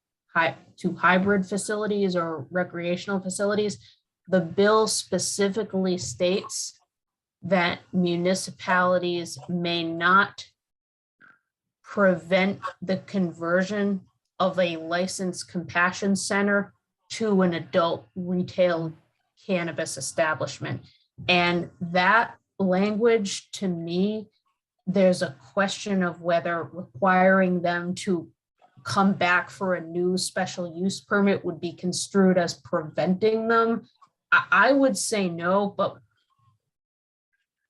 hybrid facilities or recreational facilities, the bill specifically states that municipalities may not prevent the conversion of a licensed compassion center to an adult retail cannabis establishment. And that language, to me, there's a question of whether requiring them to come back for a new special use permit would be construed as preventing them. I would say no, but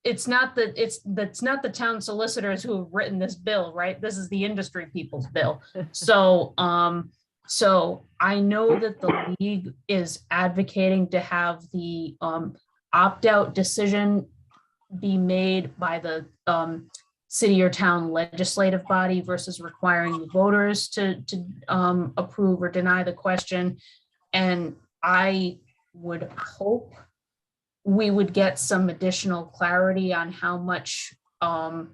that's not the town solicitors who have written this bill, right? This is the industry people's bill. So I know that the league is advocating to have the opt-out decision be made by the city or town legislative body versus requiring the voters to approve or deny the question. And I would hope we would get some additional clarity on how much, on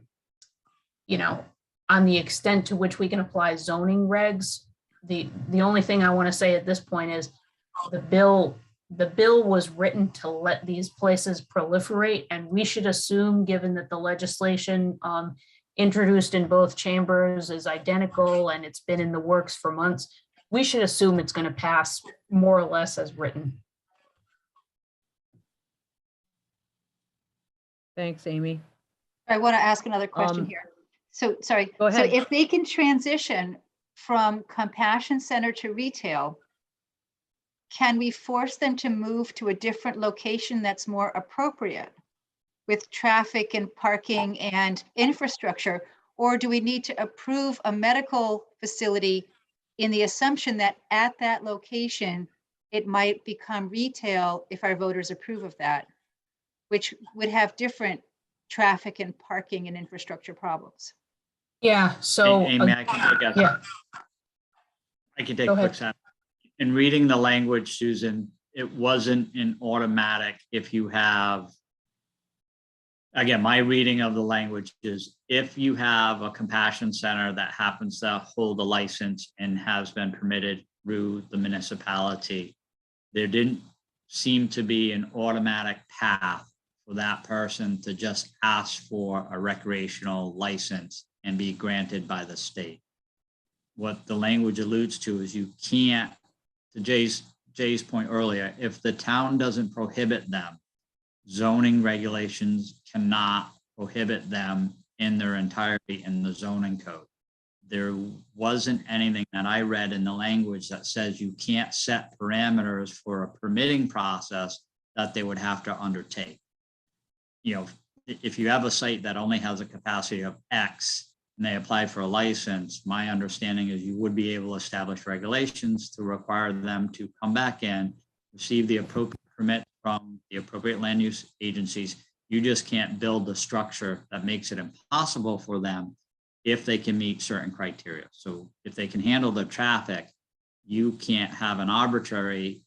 the extent to which we can apply zoning regs. The only thing I want to say at this point is the bill was written to let these places proliferate, and we should assume, given that the legislation introduced in both chambers is identical and it's been in the works for months, we should assume it's going to pass more or less as written. Thanks, Amy. I want to ask another question here. So, sorry. Go So ahead. if they can transition from compassion center to retail, can we force them to move to a different location that's more appropriate with traffic and parking and infrastructure? Or do we need to approve a medical facility in the assumption that at that location, it might become retail if our voters approve of that, which would have different traffic and parking and infrastructure problems? Yeah, so. Amy, I can take Yeah. I can take Go a quick ahead. shot. In reading the language, Susan, it wasn't an automatic if you have, again, my reading of the language is if you have a compassion center that happens to hold a license and has been permitted through the municipality, there didn't seem to be an automatic path for that person to just ask for a recreational license and be granted by the state. What the language alludes to is you can't, to Jay's point earlier, if the town doesn't prohibit them, zoning regulations cannot prohibit them in their entirety in the zoning code. There wasn't anything that I read in the language that says you can't set parameters for a permitting process that they would have to undertake. If you have a site that only has a capacity of X and they apply for a license, my understanding is you would be able to establish regulations to require them to come back in, receive the appropriate permit from the appropriate land use agencies. You just can't build the structure that makes it impossible for them if they can meet certain criteria. So if they can handle the traffic, you can't have an arbitrary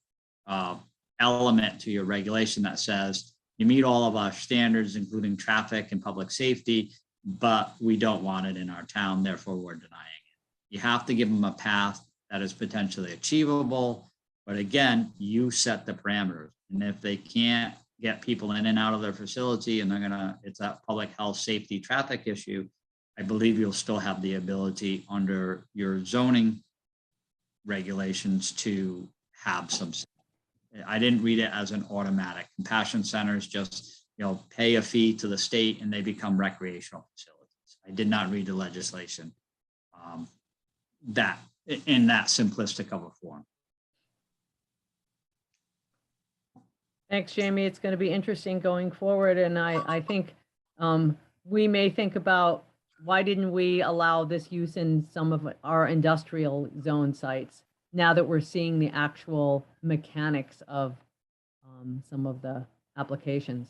element to your regulation that says you meet all of our standards, including traffic and public safety, but we don't want it in our town, therefore we're denying it. You have to give them a path that is potentially achievable, but again, you set the parameters. And if they can't get people in and out of their facility and it's a public health, safety, traffic issue, I believe you'll still have the ability under your zoning regulations to have some. I didn't read it as an automatic. Compassion centers just pay a fee to the state and they become recreational facilities. I did not read the legislation that in that simplistic of a form. Thanks, Jamie. It's going to be interesting going forward. And I think we may think about why didn't we allow this use in some of our industrial zone sites now that we're seeing the actual mechanics of some of the applications.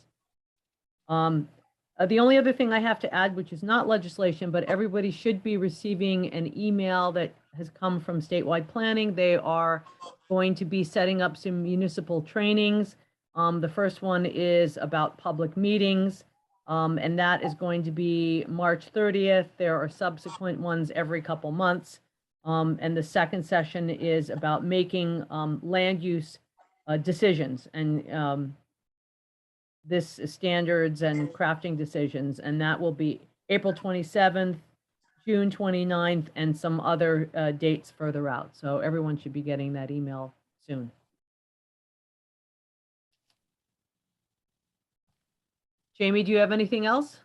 The only other thing I have to add, which is not legislation, but everybody should be receiving an email that has come from statewide planning. They are going to be setting up some municipal trainings. The first one is about public meetings, and that is going to be March 30th. There are subsequent ones every couple months. And the second session is about making land use decisions and this standards and crafting decisions. And that will be April 27th, June 29th, and some other dates further out. So everyone should be getting that email soon. Jamie, do you have anything else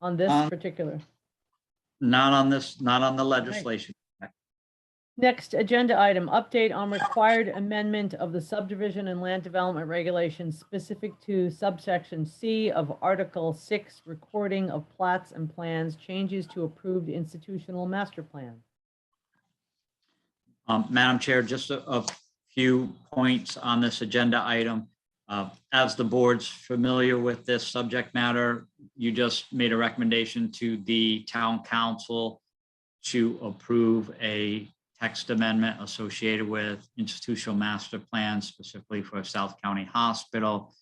on this particular? Not on this, not on the legislation. Next agenda item, update on required amendment of the subdivision and land development regulations specific to subsection C of Article 6, recording of plats and plans, changes to approved institutional master plan. Madam Chair, just a few points on this agenda item. As the board's familiar with this subject matter, you just made a recommendation to the town council to approve a text amendment associated with institutional master plans, specifically for South County Hospital.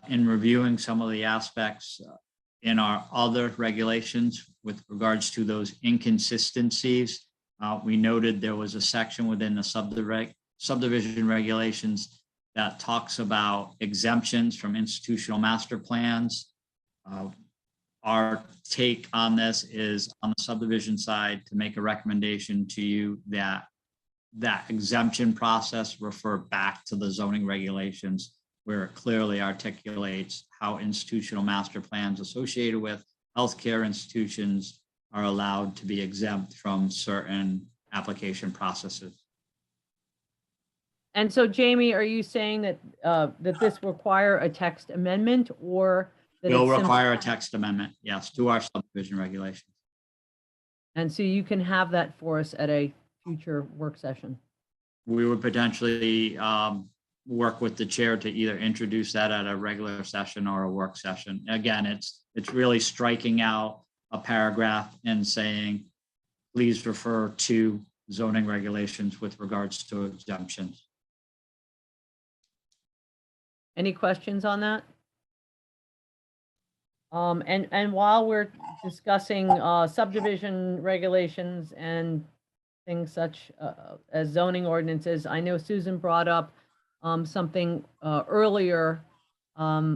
In reviewing some of the aspects in our other regulations with regards to those inconsistencies, we noted there was a section within the subdivision regulations that talks about exemptions from institutional master plans. Our take on this is on the subdivision side to make a recommendation to you that that exemption process refer back to the zoning regulations where it clearly articulates how institutional master plans associated with healthcare institutions are allowed to be exempt from certain application processes. And so, Jamie, are you saying that that this require a text amendment, or that Will it's require a text amendment, yes, to our subdivision regulations. And so you can have that for us at a future work session? We would potentially work with the chair to either introduce that at a regular session or a work session. Again, it's really striking out a paragraph and saying, please refer to zoning regulations with regards to exemptions. Any questions on that? And while we're discussing subdivision regulations and things such as zoning ordinances, I know Susan brought up something earlier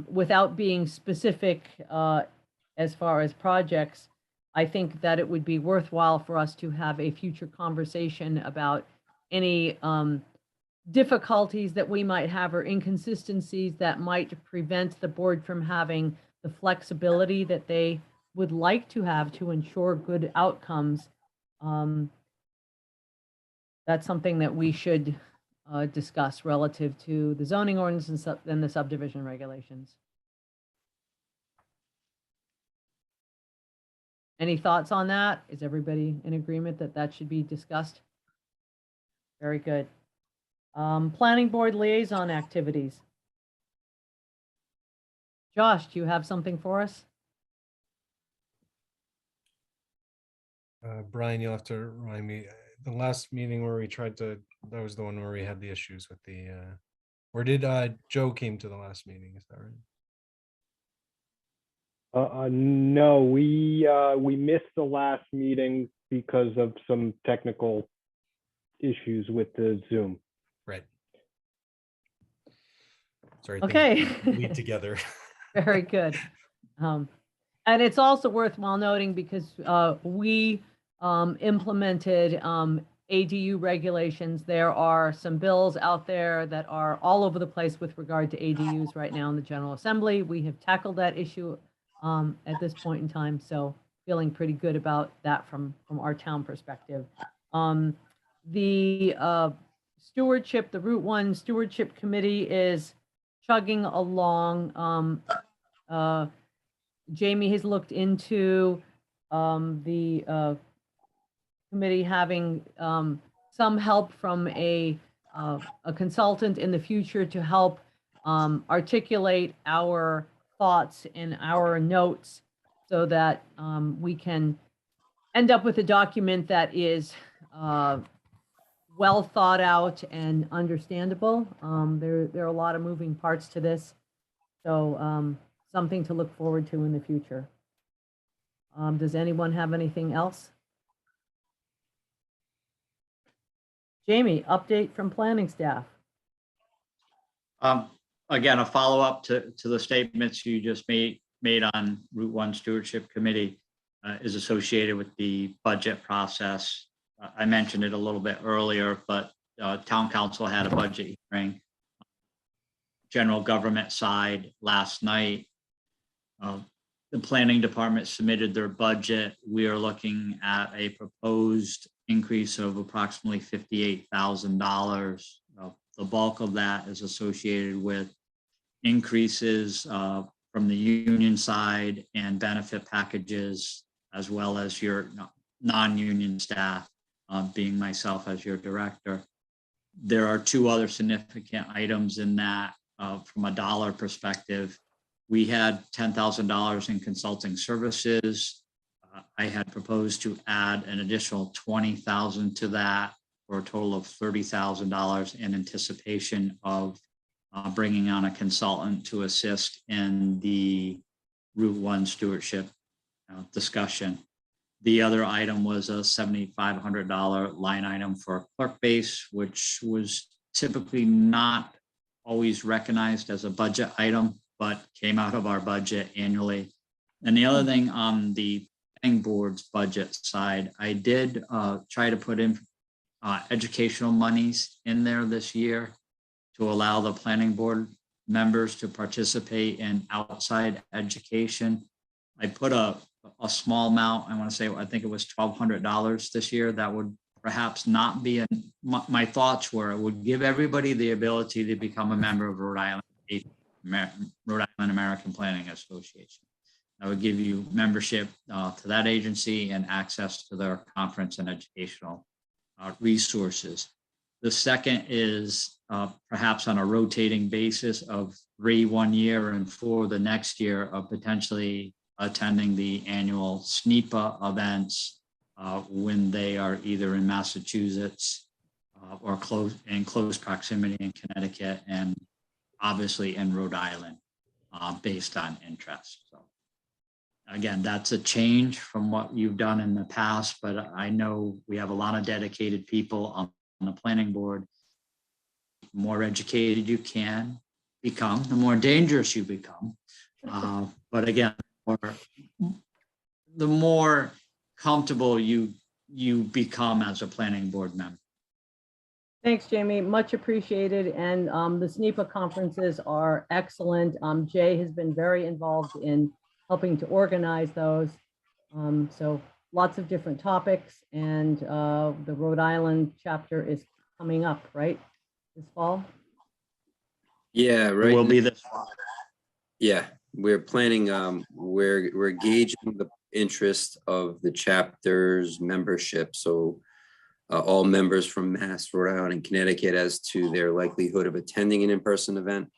without being specific as far as projects. I think that it would be worthwhile for us to have a future conversation about any difficulties that we might have or inconsistencies that might prevent the board from having the flexibility that they would like to have to ensure good outcomes. That's something that we should discuss relative to the zoning ordinance and the subdivision regulations. Any thoughts on that? Is everybody in agreement that that should be discussed? Very good. Planning board liaison activities. Josh, do you have something for us? Brian, you'll have to remind me. The last meeting where we tried to, that was the one where we had the issues with the, where did Joe came to the last meeting? Is that right? No, we missed the last meeting because of some technical issues with the Zoom. Right. Sorry. Okay. Lead together. Very good. And it's also worthwhile noting because we implemented ADU regulations. There are some bills out there that are all over the place with regard to ADUs right now in the General Assembly. We have tackled that issue at this point in time, so feeling pretty good about that from our town perspective. The stewardship, the Route 1 Stewardship Committee is chugging along. Jamie has looked into the committee having some help from a consultant in the future to help articulate our thoughts and our notes so that we can end up with a document that is well thought out and understandable. There are a lot of moving parts to this, so something to look forward to in the future. Does anyone have anything else? Jamie, update from planning staff. Again, a follow-up to the statements you just made on Route 1 Stewardship Committee is associated with the budget process. I mentioned it a little bit earlier, but Town Council had a budget hearing, general government side last night. The planning department submitted their budget. We are looking at a proposed increase of approximately $58,000. The bulk of that is associated with increases from the union side and benefit packages, as well as your non-union staff, being myself as your director. There are two other significant items in that from a dollar perspective. We had $10,000 in consulting services. I had proposed to add an additional $20,000 to that for a total of $30,000 in anticipation of bringing on a consultant to assist in the Route 1 stewardship discussion. The other item was a $7,500 line item for clerk base, which was typically not always recognized as a budget item, but came out of our budget annually. And the other thing on the planning board's budget side, I did try to put in educational monies in there this year to allow the planning board members to participate in outside education. I put a small amount, I want to say, I think it was $1,200 this year. That would perhaps not be, my thoughts were, it would give everybody the ability to become a member of Rhode Island American Planning Association. That would give you membership to that agency and access to their conference and educational resources. The second is perhaps on a rotating basis of 3 1 year and 4 the next year of potentially attending the annual SNEPA events when they are either in Massachusetts or in close proximity in Connecticut and obviously in Rhode Island based on interest. So again, that's a change from what you've done in the past, but I know we have a lot of dedicated people on the planning board. The more educated you can become, the more dangerous you become. But again, the more comfortable you become as a planning board member. Thanks, Jamie. Much appreciated. And the SNEPA conferences are excellent. Jay has been very involved in helping to organize those. So lots of different topics, and the Rhode Island chapter is coming up, right, this fall? Yeah, right. Will be this fall. Yeah, we're planning, we're gauging the interest of the chapter's membership. So all members from Mass, Rhode Island, and Connecticut as to their likelihood of attending an in-person event.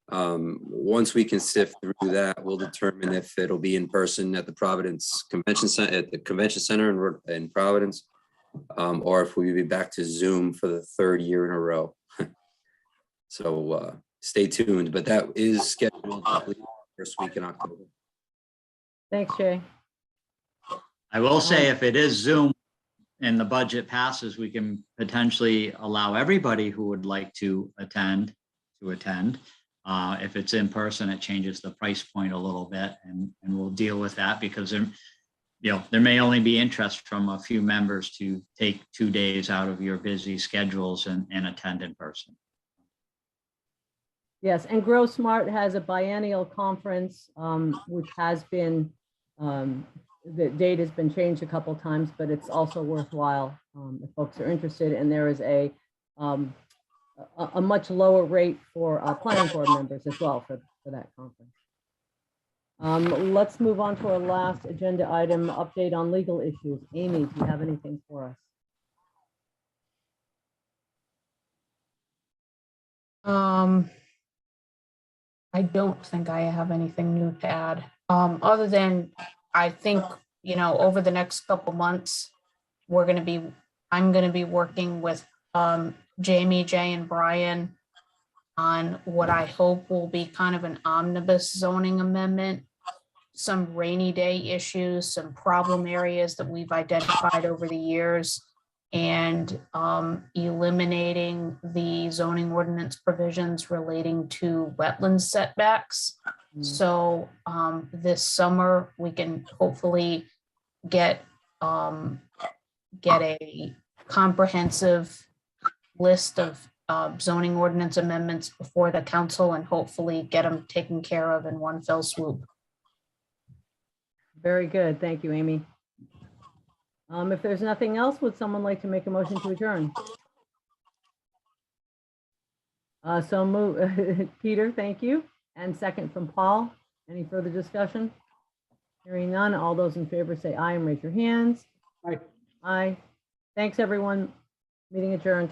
Once we can sift through that, we'll determine if it'll be in person at the Providence Convention Center, at the Convention Center in Providence, or if we'll be back to Zoom for the 3rd year in a row. So stay tuned, but that is scheduled first week in October. Thanks, Jay. I will say if it is Zoom and the budget passes, we can potentially allow everybody who would like to attend. If it's in person, it changes the price point a little bit, and we'll deal with that because there may only be interest from a few members to take 2 days out of your busy schedules and attend in person. Yes, and Grow Smart has a biennial conference, which has been, the date has been changed a couple times, but it's also worthwhile if folks are interested. And there is a much lower rate for planning board members as well for that conference. Let's move on to our last agenda item, update on legal issues. Amy, do you have anything for us? I don't think I have anything new to add, other than I think, over the next couple months, I'm gonna be working with Jamie, Jay, and Brian on what I hope will be kind of an omnibus zoning amendment, some rainy day issues, some problem areas that we've identified over the years, and eliminating the zoning ordinance provisions relating to wetland setbacks. So this summer, we can hopefully get a comprehensive list of zoning ordinance amendments before the council and hopefully get them taken care of in one fell swoop. Very good. Thank you, Amy. If there's nothing else, would someone like to make a motion to adjourn? So move, Peter, thank you. And second from Paul. Any further discussion? Hearing none, all those in favor say aye and raise your hands. Aye. Aye. Thanks, everyone. Meeting adjourned.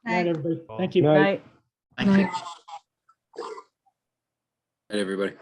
Good night, everybody. Thank you. Night. Night. Thank you. Right, everybody.